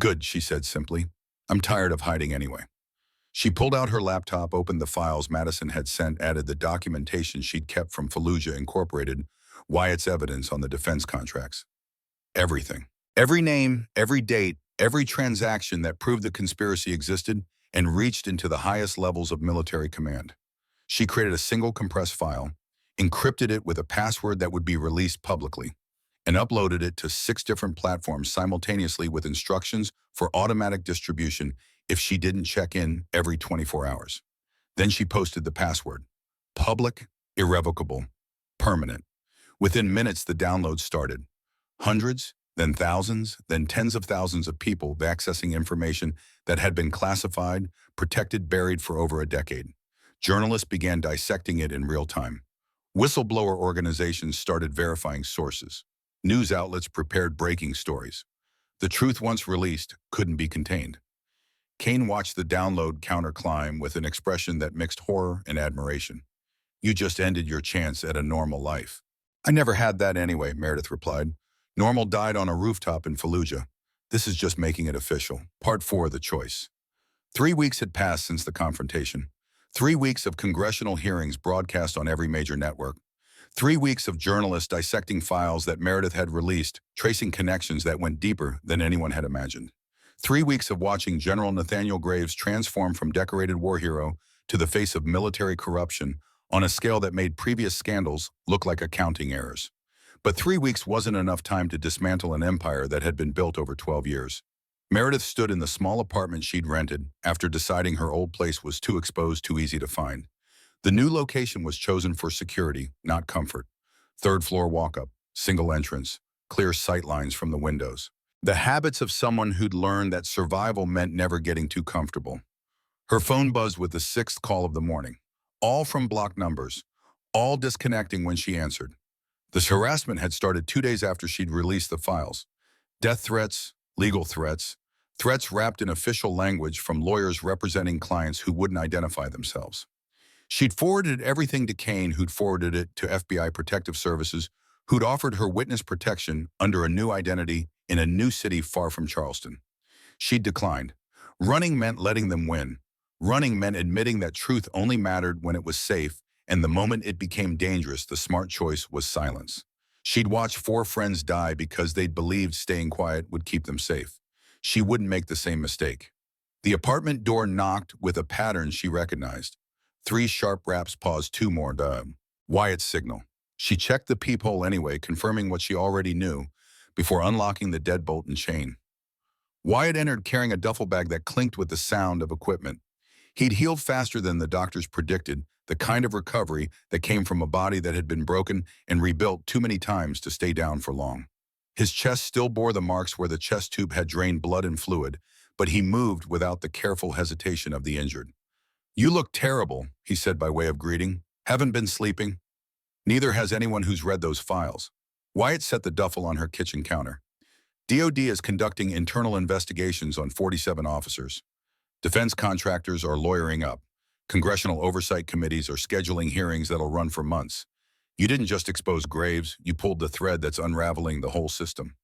Good, she said simply. I'm tired of hiding anyway. She pulled out her laptop, opened the files Madison had sent, added the documentation she'd kept from Fallujah Incorporated, Wyatt's evidence on the defense contracts. Everything. Every name, every date, every transaction that proved the conspiracy existed and reached into the highest levels of military command. She created a single compressed file, encrypted it with a password that would be released publicly, and uploaded it to 6 different platforms simultaneously with instructions for automatic distribution if she didn't check in every 24 hours. Then she posted the password. Public, irrevocable, permanent. Within minutes, the download started. Hundreds, then thousands, then tens of thousands of people accessing information that had been classified, protected, buried for over a decade. Journalists began dissecting it in real time. Whistleblower organizations started verifying sources. News outlets prepared breaking stories. The truth once released couldn't be contained. Kane watched the download counter climb with an expression that mixed horror and admiration. You just ended your chance at a normal life. I never had that anyway, Meredith replied. Normal died on a rooftop in Fallujah. This is just making it official. Part 4, the choice. 3 weeks had passed since the confrontation. 3 weeks of congressional hearings broadcast on every major network. 3 weeks of journalists dissecting files that Meredith had released, tracing connections that went deeper than anyone had imagined. 3 weeks of watching General Nathaniel Graves transform from decorated war hero to the face of military corruption on a scale that made previous scandals look like accounting errors. But 3 weeks wasn't enough time to dismantle an empire that had been built over 12 years. Meredith stood in the small apartment she'd rented after deciding her old place was too exposed, too easy to find. The new location was chosen for security, not comfort. 3rd floor walk-up, single entrance, clear sight lines from the windows. The habits of someone who'd learned that survival meant never getting too comfortable. Her phone buzzed with the 6th call of the morning. All from blocked numbers, all disconnecting when she answered. This harassment had started 2 days after she'd released the files. Death threats, legal threats, threats wrapped in official language from lawyers representing clients who wouldn't identify themselves. She'd forwarded everything to Kane, who'd forwarded it to FBI Protective Services, who'd offered her witness protection under a new identity in a new city far from Charleston. She'd declined. Running meant letting them win. Running meant admitting that truth only mattered when it was safe, and the moment it became dangerous, the smart choice was silence. She'd watched 4 friends die because they'd believed staying quiet would keep them safe. She wouldn't make the same mistake. The apartment door knocked with a pattern she recognized. 3 sharp raps paused, 2 more. Wyatt's signal. She checked the peephole anyway, confirming what she already knew before unlocking the deadbolt and chain. Wyatt entered carrying a duffel bag that clinked with the sound of equipment. He'd healed faster than the doctors predicted, the kind of recovery that came from a body that had been broken and rebuilt too many times to stay down for long. His chest still bore the marks where the chest tube had drained blood and fluid, but he moved without the careful hesitation of the injured. You look terrible, he said by way of greeting. Haven't been sleeping? Neither has anyone who's read those files. Wyatt set the duffel on her kitchen counter. DOD is conducting internal investigations on 47 officers. Defense contractors are lawyering up. Congressional oversight committees are scheduling hearings that'll run for months. You didn't just expose Graves, you pulled the thread that's unraveling the whole system.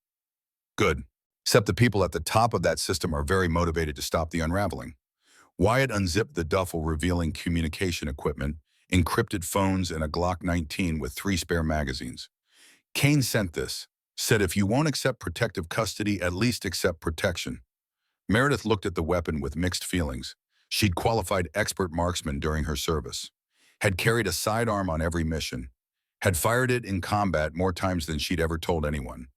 Good. Except the people at the top of that system are very motivated to stop the unraveling. Wyatt unzipped the duffel revealing communication equipment, encrypted phones, and a Glock 19 with 3 spare magazines. Kane sent this, said if you won't accept protective custody, at least accept protection. Meredith looked at the weapon with mixed feelings. She'd qualified expert marksman during her service, had carried a sidearm on every mission, had fired it in combat more times than she'd ever told anyone.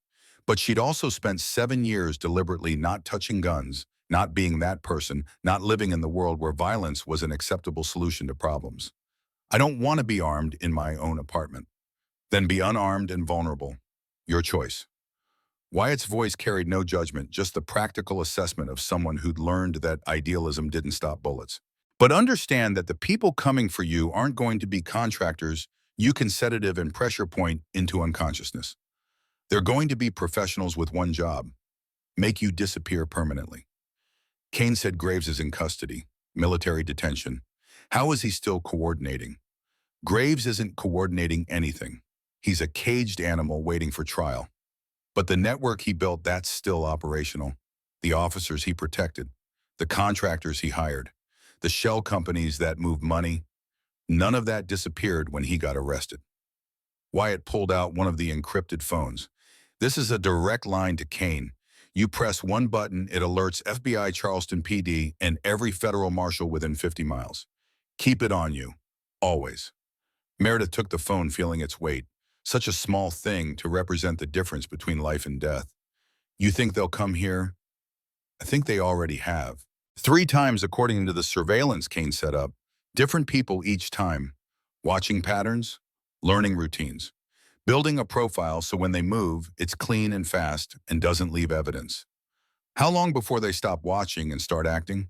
But she'd also spent 7 years deliberately not touching guns, not being that person, not living in the world where violence was an acceptable solution to problems. I don't want to be armed in my own apartment. Then be unarmed and vulnerable. Your choice. Wyatt's voice carried no judgment, just the practical assessment of someone who'd learned that idealism didn't stop bullets. But understand that the people coming for you aren't going to be contractors you can sedative and pressure point into unconsciousness. They're going to be professionals with one job: make you disappear permanently. Kane said Graves is in custody, military detention. How is he still coordinating? Graves isn't coordinating anything. He's a caged animal waiting for trial. But the network he built, that's still operational. The officers he protected, the contractors he hired, the shell companies that moved money, none of that disappeared when he got arrested. Wyatt pulled out one of the encrypted phones. This is a direct line to Kane. You press one button, it alerts FBI Charleston PD and every federal marshal within 50 miles. Keep it on you, always. Meredith took the phone, feeling its weight. Such a small thing to represent the difference between life and death. You think they'll come here? I think they already have. 3 times according to the surveillance Kane set up. Different people each time. Watching patterns, learning routines. Building a profile so when they move, it's clean and fast and doesn't leave evidence. How long before they stop watching and start acting?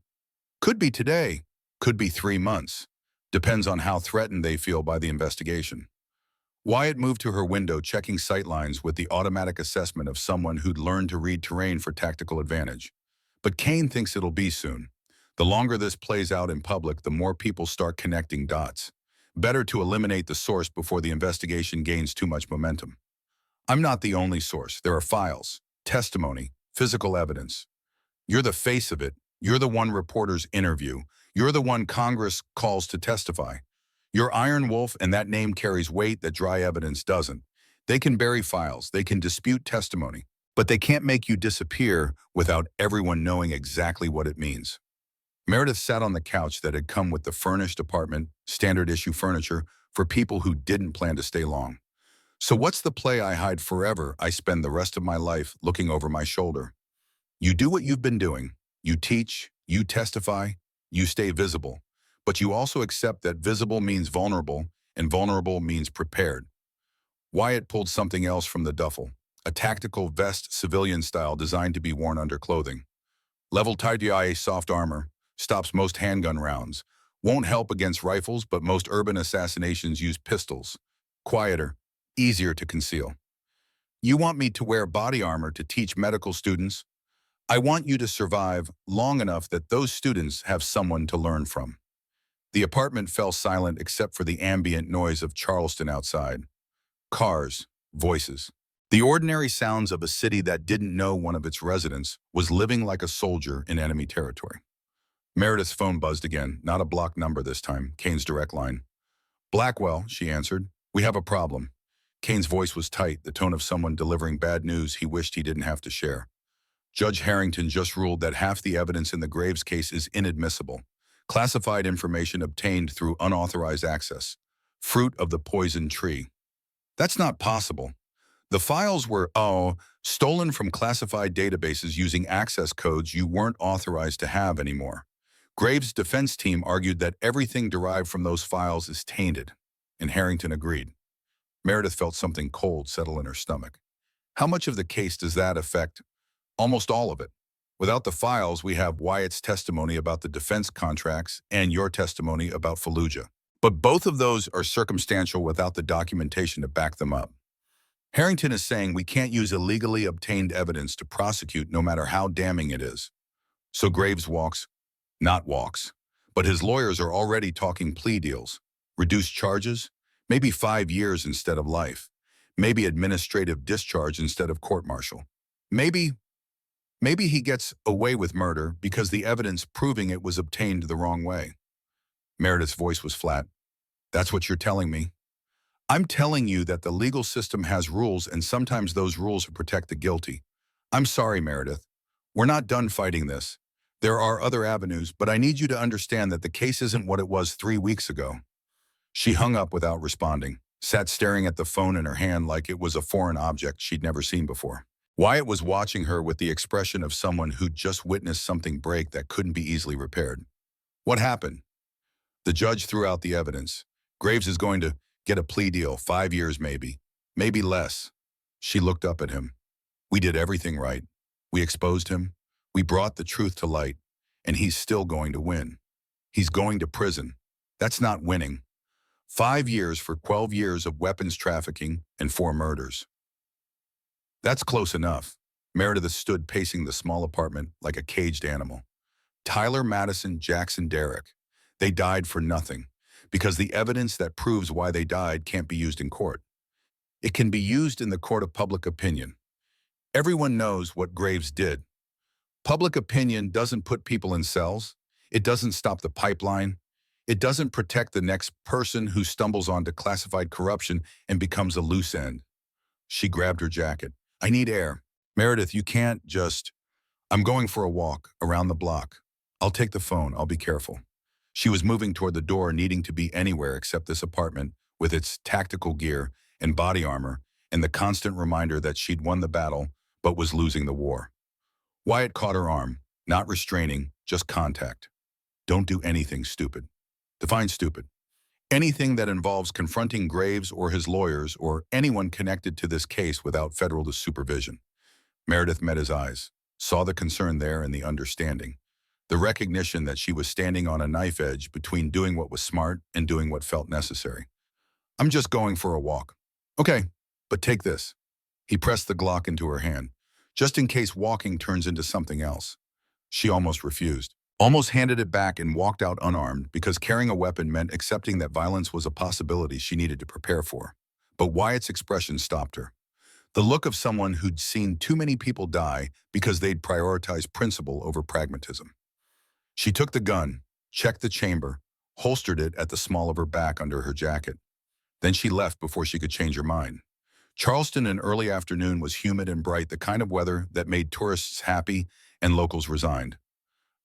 Could be today, could be 3 months. Depends on how threatened they feel by the investigation. Wyatt moved to her window, checking sightlines with the automatic assessment of someone who'd learned to read terrain for tactical advantage. But Kane thinks it'll be soon. The longer this plays out in public, the more people start connecting dots. Better to eliminate the source before the investigation gains too much momentum. I'm not the only source. There are files, testimony, physical evidence. You're the face of it. You're the one reporters interview. You're the one Congress calls to testify. You're Iron Wolf, and that name carries weight that dry evidence doesn't. They can bury files, they can dispute testimony, but they can't make you disappear without everyone knowing exactly what it means. Meredith sat on the couch that had come with the furnished apartment, standard issue furniture, for people who didn't plan to stay long. So what's the play? I hide forever. I spend the rest of my life looking over my shoulder. You do what you've been doing. You teach, you testify, you stay visible. But you also accept that visible means vulnerable, and vulnerable means prepared. Wyatt pulled something else from the duffel, a tactical vest, civilian style, designed to be worn under clothing. Level tie-dye soft armor, stops most handgun rounds. Won't help against rifles, but most urban assassinations use pistols. Quieter, easier to conceal. You want me to wear body armor to teach medical students? I want you to survive long enough that those students have someone to learn from. The apartment fell silent except for the ambient noise of Charleston outside. Cars, voices. The ordinary sounds of a city that didn't know one of its residents was living like a soldier in enemy territory. Meredith's phone buzzed again, not a blocked number this time, Kane's direct line. Blackwell, she answered. We have a problem. Kane's voice was tight, the tone of someone delivering bad news he wished he didn't have to share. Judge Harrington just ruled that half the evidence in the Graves case is inadmissible. Classified information obtained through unauthorized access. Fruit of the poison tree. That's not possible. The files were, stolen from classified databases using access codes you weren't authorized to have anymore. Graves' defense team argued that everything derived from those files is tainted, and Harrington agreed. Meredith felt something cold settle in her stomach. How much of the case does that affect? Almost all of it. Without the files, we have Wyatt's testimony about the defense contracts and your testimony about Fallujah. But both of those are circumstantial without the documentation to back them up. Harrington is saying we can't use illegally obtained evidence to prosecute no matter how damning it is. So Graves walks, not walks. But his lawyers are already talking plea deals, reduced charges, maybe 5 years instead of life, maybe administrative discharge instead of court-martial. Maybe, maybe he gets away with murder because the evidence proving it was obtained the wrong way. Meredith's voice was flat. That's what you're telling me? I'm telling you that the legal system has rules, and sometimes those rules protect the guilty. I'm sorry, Meredith. We're not done fighting this. There are other avenues, but I need you to understand that the case isn't what it was 3 weeks ago. She hung up without responding, sat staring at the phone in her hand like it was a foreign object she'd never seen before. Wyatt was watching her with the expression of someone who'd just witnessed something break that couldn't be easily repaired. What happened? The judge threw out the evidence. Graves is going to get a plea deal, 5 years maybe, maybe less. She looked up at him. We did everything right. We exposed him. We brought the truth to light. And he's still going to win. He's going to prison. That's not winning. 5 years for 12 years of weapons trafficking and 4 murders. That's close enough. Meredith stood pacing the small apartment like a caged animal. Tyler, Madison, Jackson, Derek. They died for nothing, because the evidence that proves why they died can't be used in court. It can be used in the court of public opinion. Everyone knows what Graves did. Public opinion doesn't put people in cells. It doesn't stop the pipeline. It doesn't protect the next person who stumbles onto classified corruption and becomes a loose end. She grabbed her jacket. I need air. Meredith, you can't just... I'm going for a walk around the block. I'll take the phone. I'll be careful. She was moving toward the door, needing to be anywhere except this apartment with its tactical gear and body armor and the constant reminder that she'd won the battle but was losing the war. Wyatt caught her arm, not restraining, just contact. Don't do anything stupid. Define stupid. Anything that involves confronting Graves or his lawyers or anyone connected to this case without federal supervision. Meredith met his eyes, saw the concern there and the understanding. The recognition that she was standing on a knife edge between doing what was smart and doing what felt necessary. I'm just going for a walk. Okay, but take this. He pressed the Glock into her hand, just in case walking turns into something else. She almost refused, almost handed it back and walked out unarmed because carrying a weapon meant accepting that violence was a possibility she needed to prepare for. But Wyatt's expression stopped her. The look of someone who'd seen too many people die because they'd prioritized principle over pragmatism. She took the gun, checked the chamber, holstered it at the small of her back under her jacket. Then she left before she could change her mind. Charleston in early afternoon was humid and bright, the kind of weather that made tourists happy and locals resigned.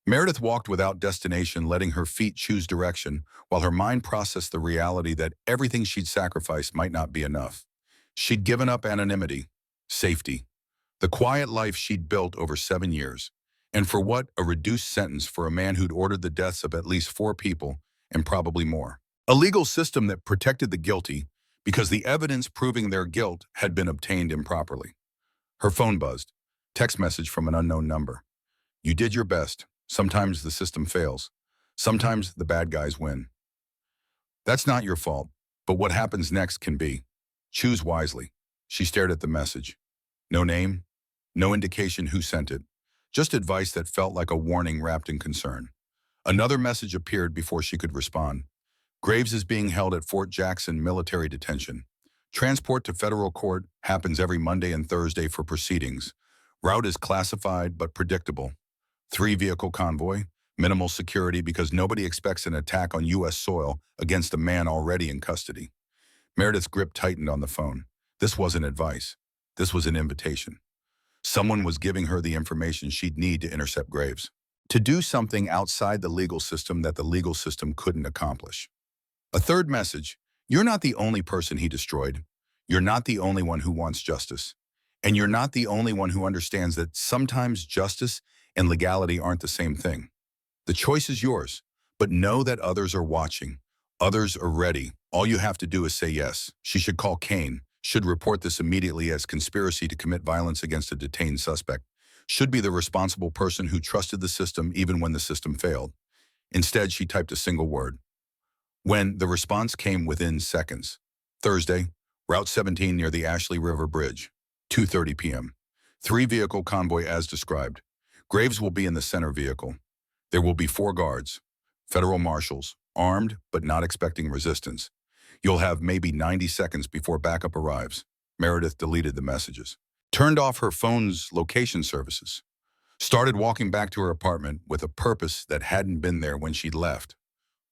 Meredith walked without destination, letting her feet choose direction, while her mind processed the reality that everything she'd sacrificed might not be enough. She'd given up anonymity, safety, the quiet life she'd built over 7 years. And for what? A reduced sentence for a man who'd ordered the deaths of at least 4 people, and probably more. A legal system that protected the guilty because the evidence proving their guilt had been obtained improperly. Her phone buzzed. Text message from an unknown number. You did your best. Sometimes the system fails. Sometimes the bad guys win. That's not your fault, but what happens next can be. Choose wisely. She stared at the message. No name, no indication who sent it. Just advice that felt like a warning wrapped in concern. Another message appeared before she could respond. Graves is being held at Fort Jackson military detention. Transport to federal court happens every Monday and Thursday for proceedings. Route is classified but predictable. 3-vehicle convoy, minimal security because nobody expects an attack on U.S. soil against a man already in custody. Meredith's grip tightened on the phone. This wasn't advice. This was an invitation. Someone was giving her the information she'd need to intercept Graves. To do something outside the legal system that the legal system couldn't accomplish. A third message, you're not the only person he destroyed. You're not the only one who wants justice. And you're not the only one who understands that sometimes justice and legality aren't the same thing. The choice is yours, but know that others are watching. Others are ready. All you have to do is say yes. She should call Kane. Should report this immediately as conspiracy to commit violence against a detained suspect. Should be the responsible person who trusted the system even when the system failed. Instead, she typed a single word. When the response came within seconds. Thursday, Route 17 near the Ashley River Bridge, 2:30 p.m. 3-vehicle convoy as described. Graves will be in the center vehicle. There will be 4 guards. Federal marshals, armed but not expecting resistance. You'll have maybe 90 seconds before backup arrives. Meredith deleted the messages, turned off her phone's location services, started walking back to her apartment with a purpose that hadn't been there when she'd left.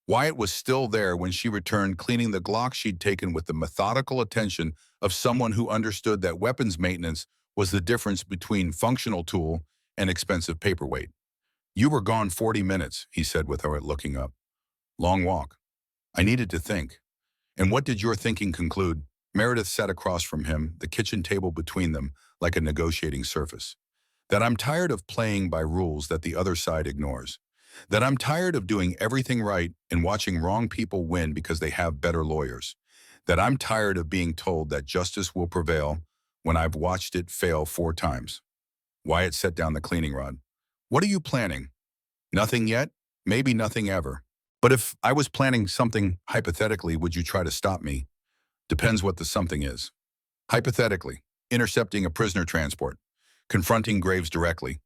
Wyatt was still there when she returned, cleaning the Glock she'd taken with the methodical attention of someone who understood that weapons maintenance was the difference between functional tool and expensive paperweight. "You were gone 40 minutes, he said without looking up. "Long walk." I needed to think. "And what did your thinking conclude?" Meredith sat across from him, the kitchen table between them, like a negotiating surface. "That I'm tired of playing by rules that the other side ignores. That I'm tired of doing everything right and watching wrong people win because they have better lawyers. That I'm tired of being told that justice will prevail when I've watched it fail 4 times." Wyatt set down the cleaning rod. "What are you planning?" "Nothing yet, maybe nothing ever. But if I was planning something hypothetically, would you try to stop me?" "Depends what the something is." "Hypothetically, intercepting a prisoner transport, confronting Graves directly,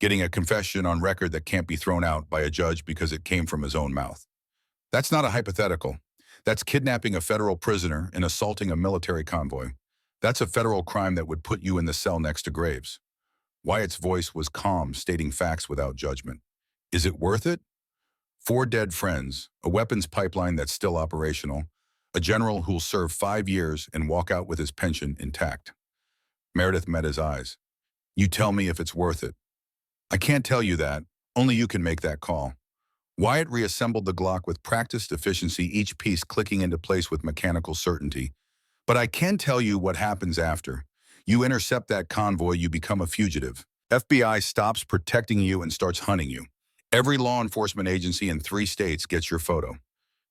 getting a confession on record that can't be thrown out by a judge because it came from his own mouth." "That's not a hypothetical. That's kidnapping a federal prisoner and assaulting a military convoy. That's a federal crime that would put you in the cell next to Graves." Wyatt's voice was calm, stating facts without judgment. "Is it worth it? 4 dead friends, a weapons pipeline that's still operational, a general who'll serve 5 years and walk out with his pension intact." Meredith met his eyes. "You tell me if it's worth it." "I can't tell you that. Only you can make that call." Wyatt reassembled the Glock with practiced efficiency, each piece clicking into place with mechanical certainty. "But I can tell you what happens after. You intercept that convoy, you become a fugitive. FBI stops protecting you and starts hunting you. Every law enforcement agency in 3 states gets your photo.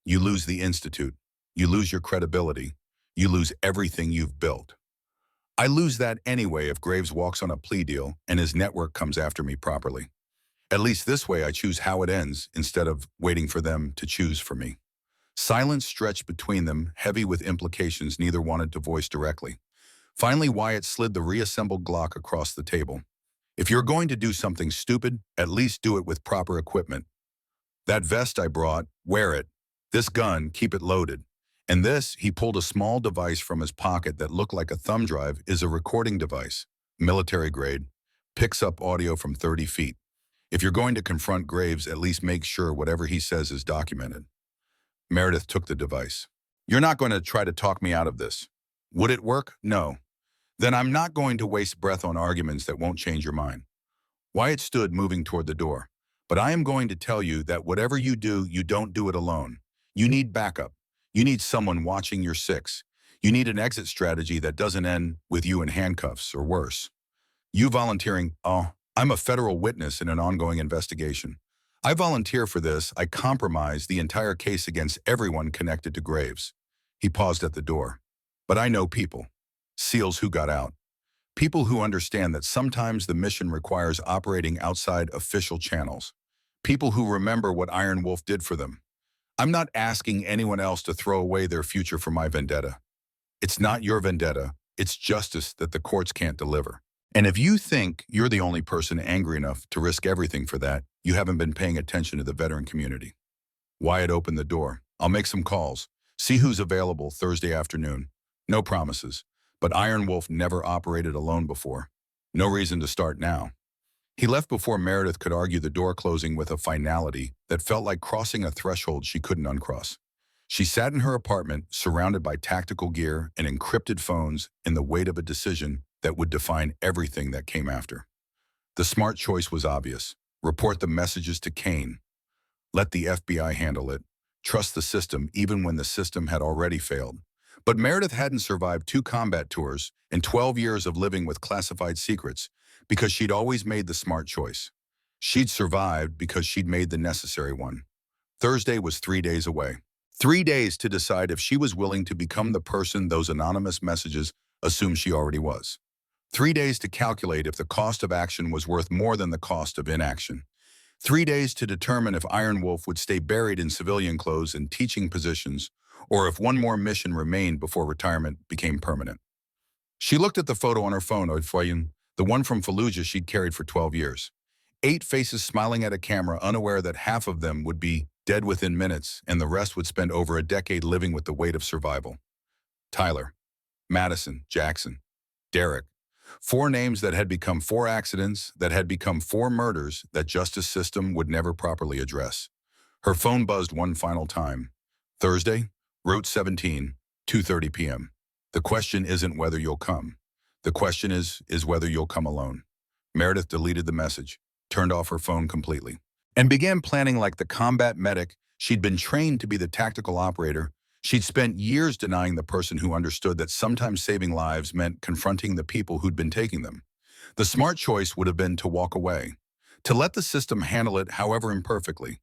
You lose the institute. You lose your credibility. You lose everything you've built. I lose that anyway if Graves walks on a plea deal and his network comes after me properly. At least this way I choose how it ends instead of waiting for them to choose for me." Silence stretched between them, heavy with implications neither wanted to voice directly. Finally, Wyatt slid the reassembled Glock across the table. "If you're going to do something stupid, at least do it with proper equipment. That vest I brought, wear it. This gun, keep it loaded. And this," he pulled a small device from his pocket that looked like a thumb drive, "is a recording device, military grade, picks up audio from 30 feet. If you're going to confront Graves, at least make sure whatever he says is documented." Meredith took the device. "You're not going to try to talk me out of this." "Would it work? No. Then I'm not going to waste breath on arguments that won't change your mind." Wyatt stood, moving toward the door. "But I am going to tell you that whatever you do, you don't do it alone. You need backup. You need someone watching your six. You need an exit strategy that doesn't end with you in handcuffs or worse. You volunteering, oh, I'm a federal witness in an ongoing investigation. I volunteer for this. I compromise the entire case against everyone connected to Graves." He paused at the door. "But I know people. SEALs who got out. People who understand that sometimes the mission requires operating outside official channels. People who remember what Iron Wolf did for them. I'm not asking anyone else to throw away their future for my vendetta. It's not your vendetta. It's justice that the courts can't deliver. And if you think you're the only person angry enough to risk everything for that, you haven't been paying attention to the veteran community." Wyatt opened the door. "I'll make some calls. See who's available Thursday afternoon. No promises. But Iron Wolf never operated alone before. No reason to start now." He left before Meredith could argue, the door closing with a finality that felt like crossing a threshold she couldn't uncross. She sat in her apartment, surrounded by tactical gear and encrypted phones, in the weight of a decision that would define everything that came after. The smart choice was obvious. Report the messages to Kane. Let the FBI handle it. Trust the system even when the system had already failed. But Meredith hadn't survived 2 combat tours and 12 years of living with classified secrets because she'd always made the smart choice. She'd survived because she'd made the necessary one. Thursday was 3 days away. 3 days to decide if she was willing to become the person those anonymous messages assumed she already was. 3 days to calculate if the cost of action was worth more than the cost of inaction. 3 days to determine if Iron Wolf would stay buried in civilian clothes and teaching positions, or if one more mission remained before retirement became permanent. She looked at the photo on her phone, the one from Fallujah she'd carried for 12 years. 8 faces smiling at a camera, unaware that half of them would be dead within minutes, and the rest would spend over a decade living with the weight of survival. Tyler, Madison, Jackson, Derek. Four names that had become four accidents, that had become four murders that justice system would never properly address. Her phone buzzed one final time. Thursday, Route 17, 2:30 p.m. The question isn't whether you'll come. The question is whether you'll come alone. Meredith deleted the message, turned off her phone completely, and began planning like the combat medic. She'd been trained to be the tactical operator. She'd spent years denying the person who understood that sometimes saving lives meant confronting the people who'd been taking them. The smart choice would have been to walk away, to let the system handle it however imperfectly,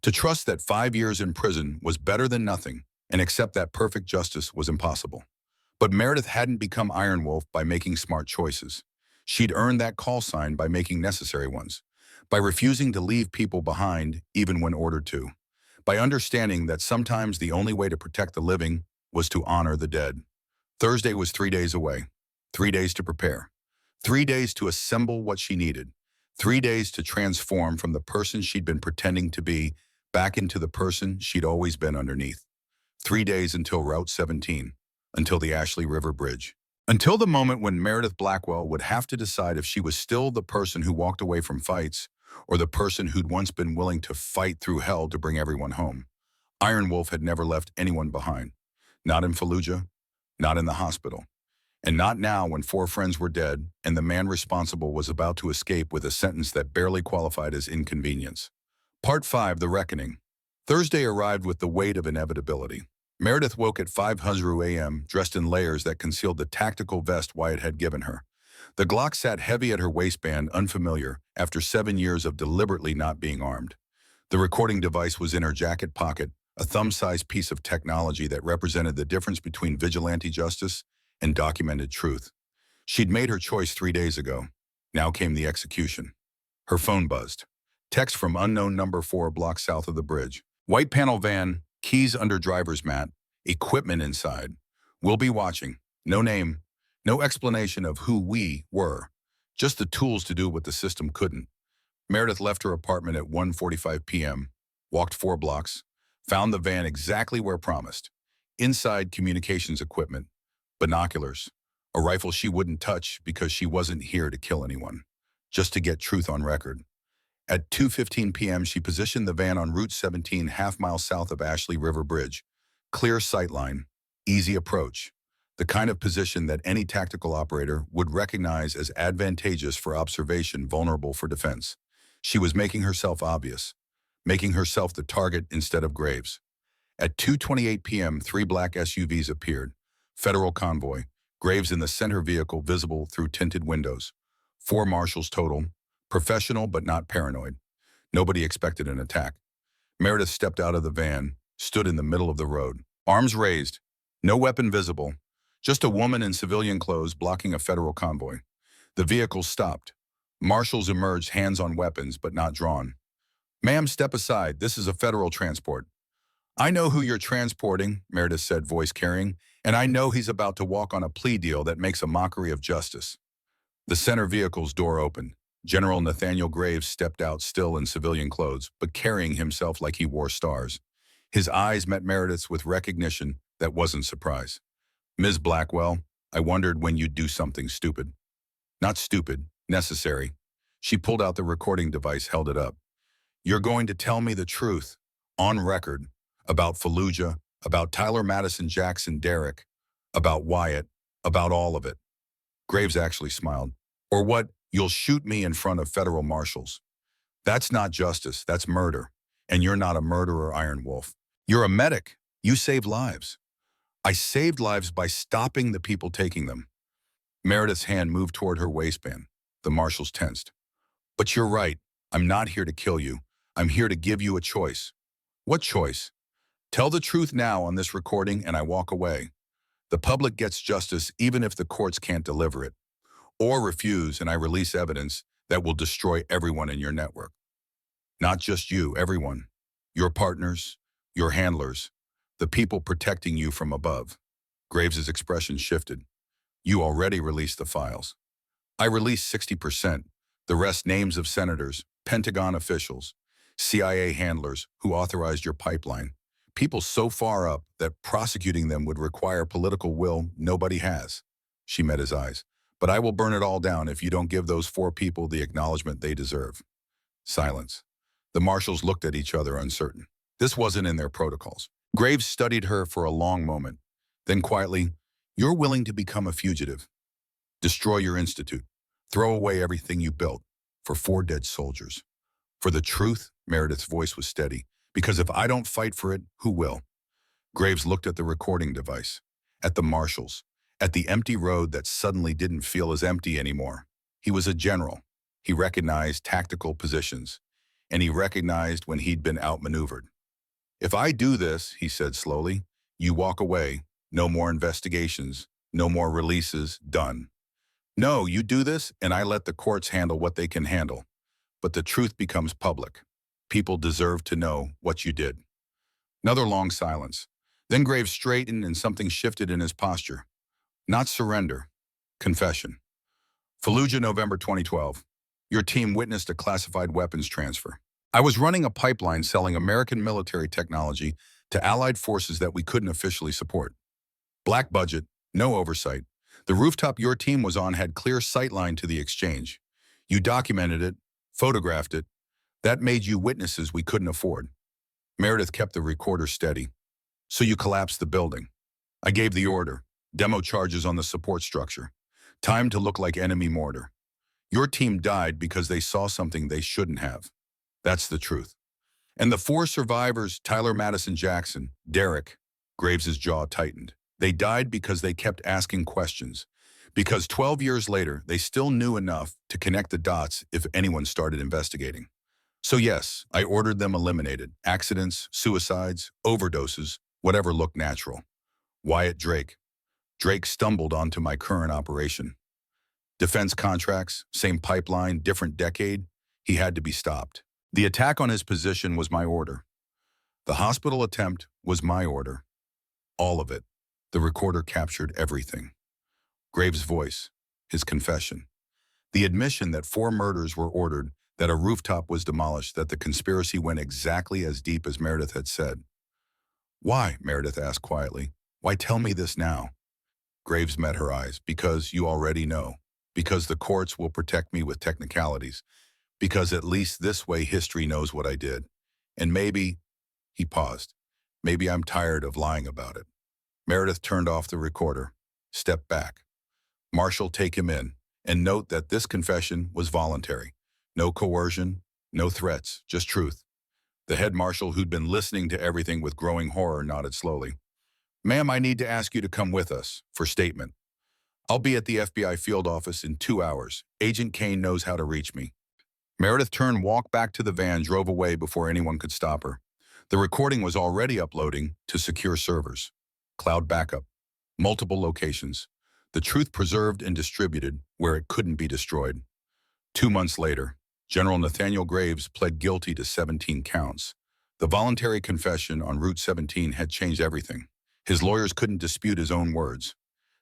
to trust that 5 years in prison was better than nothing, and accept that perfect justice was impossible. But Meredith hadn't become Iron Wolf by making smart choices. She'd earned that call sign by making necessary ones, by refusing to leave people behind even when ordered to, by understanding that sometimes the only way to protect the living was to honor the dead. Thursday was 3 days away, 3 days to prepare, 3 days to assemble what she needed, 3 days to transform from the person she'd been pretending to be back into the person she'd always been underneath. 3 days until Route 17, until the Ashley River Bridge. Until the moment when Meredith Blackwell would have to decide if she was still the person who walked away from fights or the person who'd once been willing to fight through hell to bring everyone home. Iron Wolf had never left anyone behind. Not in Fallujah, not in the hospital, and not now when four friends were dead and the man responsible was about to escape with a sentence that barely qualified as inconvenience. Part 5, The Reckoning. Thursday arrived with the weight of inevitability. Meredith woke at 5:00 a.m., dressed in layers that concealed the tactical vest Wyatt had given her. The Glock sat heavy at her waistband, unfamiliar, after 7 years of deliberately not being armed. The recording device was in her jacket pocket, a thumb-sized piece of technology that represented the difference between vigilante justice and documented truth. She'd made her choice 3 days ago. Now came the execution. Her phone buzzed. Text from unknown number 4 blocks south of the bridge. White panel van, keys under driver's mat, equipment inside. We'll be watching. No name, no explanation of who we were. Just the tools to do what the system couldn't. Meredith left her apartment at 1:45 p.m., walked 4 blocks, found the van exactly where promised. Inside, communications equipment, binoculars, a rifle she wouldn't touch because she wasn't here to kill anyone, just to get truth on record. At 2:15 p.m., she positioned the van on Route 17, half-mile south of Ashley River Bridge. Clear sightline, easy approach, the kind of position that any tactical operator would recognize as advantageous for observation, vulnerable for defense. She was making herself obvious, making herself the target instead of Graves. At 2:28 p.m., 3 black SUVs appeared. Federal convoy, Graves in the center vehicle visible through tinted windows. 4 marshals total, professional but not paranoid. Nobody expected an attack. Meredith stepped out of the van, stood in the middle of the road, arms raised, no weapon visible, just a woman in civilian clothes blocking a federal convoy. The vehicle stopped. Marshals emerged, hands on weapons but not drawn. "Ma'am, step aside. This is a federal transport." "I know who you're transporting," Meredith said, voice carrying, "and I know he's about to walk on a plea deal that makes a mockery of justice." The center vehicle's door opened. General Nathaniel Graves stepped out, still in civilian clothes, but carrying himself like he wore stars. His eyes met Meredith's with recognition that wasn't surprise. "Ms. Blackwell, I wondered when you'd do something stupid." "Not stupid, necessary." She pulled out the recording device, held it up. "You're going to tell me the truth, on record, about Fallujah, about Tyler, Madison, Jackson, Derek, about Wyatt, about all of it." Graves actually smiled. "Or what, you'll shoot me in front of federal marshals. That's not justice, that's murder. And you're not a murderer, Iron Wolf. You're a medic. You save lives." "I saved lives by stopping the people taking them." Meredith's hand moved toward her waistband. The marshals tensed. "But you're right. I'm not here to kill you. I'm here to give you a choice." "What choice?" "Tell the truth now on this recording and I walk away. The public gets justice even if the courts can't deliver it. Or refuse and I release evidence that will destroy everyone in your network. Not just you, everyone. Your partners, your handlers, the people protecting you from above." Graves's expression shifted. "You already released the files." "I released 60%. The rest names of senators, Pentagon officials. CIA handlers who authorized your pipeline. People so far up that prosecuting them would require political will nobody has. She met his eyes. But I will burn it all down if you don't give those 4 people the acknowledgement they deserve. Silence. The marshals looked at each other uncertain. This wasn't in their protocols. Graves studied her for a long moment. Then quietly, "You're willing to become a fugitive. Destroy your institute. Throw away everything you built for 4 dead soldiers. For the truth," Meredith's voice was steady, "because if I don't fight for it, who will?" Graves looked at the recording device, at the marshals, at the empty road that suddenly didn't feel as empty anymore. He was a general. He recognized tactical positions, and he recognized when he'd been outmaneuvered. "If I do this," he said slowly, "you walk away. No more investigations, no more releases, done. No, you do this, and I let the courts handle what they can handle. But the truth becomes public. People deserve to know what you did." Another long silence. Then Graves straightened and something shifted in his posture. Not surrender. Confession. Fallujah, November 2012. Your team witnessed a classified weapons transfer. I was running a pipeline selling American military technology to allied forces that we couldn't officially support. Black budget, no oversight. The rooftop your team was on had clear sightline to the exchange. You documented it, photographed it. That made you witnesses we couldn't afford. Meredith kept the recorder steady. So you collapsed the building. I gave the order. Demo charges on the support structure. Time to look like enemy mortar. Your team died because they saw something they shouldn't have. That's the truth. And the 4 survivors, Tyler, Madison, Jackson, Derek, Graves's jaw tightened. They died because they kept asking questions. Because 12 years later, they still knew enough to connect the dots if anyone started investigating. So yes, I ordered them eliminated. Accidents, suicides, overdoses, whatever looked natural. Wyatt Drake. Drake stumbled onto my current operation. Defense contracts, same pipeline, different decade. He had to be stopped. The attack on his position was my order. The hospital attempt was my order. All of it. The recorder captured everything. Graves' voice, his confession. The admission that 4 murders were ordered, that a rooftop was demolished, that the conspiracy went exactly as deep as Meredith had said. "Why?" Meredith asked quietly. "Why tell me this now?" Graves met her eyes. "Because you already know. Because the courts will protect me with technicalities. Because at least this way history knows what I did. And maybe," he paused, "maybe I'm tired of lying about it." Meredith turned off the recorder, stepped back. "Marshal, take him in, and note that this confession was voluntary. No coercion, no threats, just truth." The head marshal, who'd been listening to everything with growing horror, nodded slowly. "Ma'am, I need to ask you to come with us for statement. I'll be at the FBI field office in 2 hours. Agent Kane knows how to reach me." Meredith turned, walked back to the van, drove away before anyone could stop her. The recording was already uploading to secure servers. Cloud backup. Multiple locations. The truth preserved and distributed where it couldn't be destroyed. 2 months later, General Nathaniel Graves pled guilty to 17 counts. The voluntary confession on Route 17 had changed everything. His lawyers couldn't dispute his own words.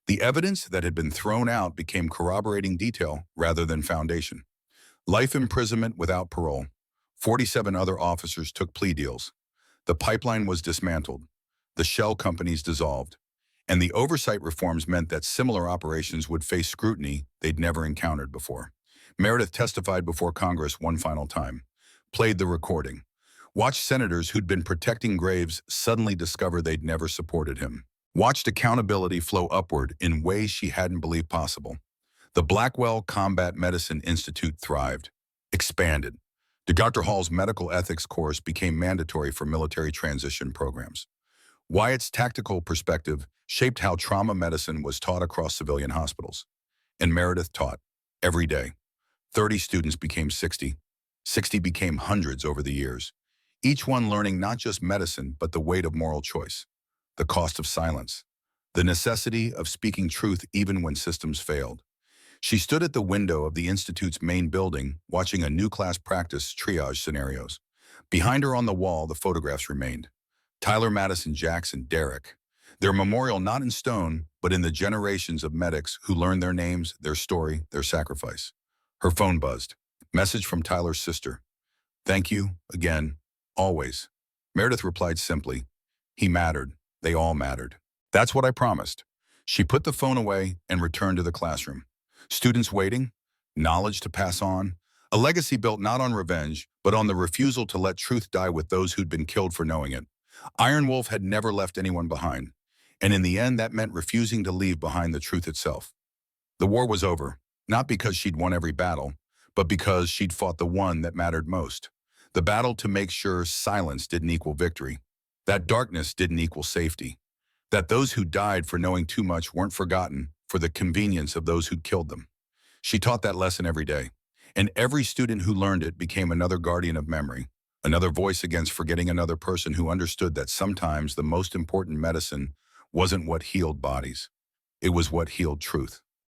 The evidence that had been thrown out became corroborating detail rather than foundation. Life imprisonment without parole. 47 other officers took plea deals. The pipeline was dismantled. The shell companies dissolved. And the oversight reforms meant that similar operations would face scrutiny they'd never encountered before. Meredith testified before Congress one final time, played the recording, watched senators who'd been protecting Graves suddenly discover they'd never supported him, watched accountability flow upward in ways she hadn't believed possible. The Blackwell Combat Medicine Institute thrived, expanded. Dr. Hall's medical ethics course became mandatory for military transition programs. Wyatt's tactical perspective shaped how trauma medicine was taught across civilian hospitals. And Meredith taught, every day. 30 students became 60. 60 became hundreds over the years. Each one learning not just medicine, but the weight of moral choice, the cost of silence, the necessity of speaking truth even when systems failed. She stood at the window of the Institute's main building, watching a new class practice triage scenarios. Behind her on the wall, the photographs remained. Tyler, Madison, Jackson, Derek. Their memorial not in stone, but in the generations of medics who learned their names, their story, their sacrifice. Her phone buzzed. Message from Tyler's sister. Thank you, again, always. Meredith replied simply, he mattered. They all mattered. That's what I promised. She put the phone away and returned to the classroom. Students waiting, knowledge to pass on, a legacy built not on revenge, but on the refusal to let truth die with those who'd been killed for knowing it. Iron Wolf had never left anyone behind, and in the end that meant refusing to leave behind the truth itself. The war was over, not because she'd won every battle, but because she'd fought the one that mattered most. The battle to make sure silence didn't equal victory, that darkness didn't equal safety, that those who died for knowing too much weren't forgotten for the convenience of those who'd killed them. She taught that lesson every day, and every student who learned it became another guardian of memory, another voice against forgetting another person who understood that sometimes the most important medicine wasn't what healed bodies, it was what healed truth.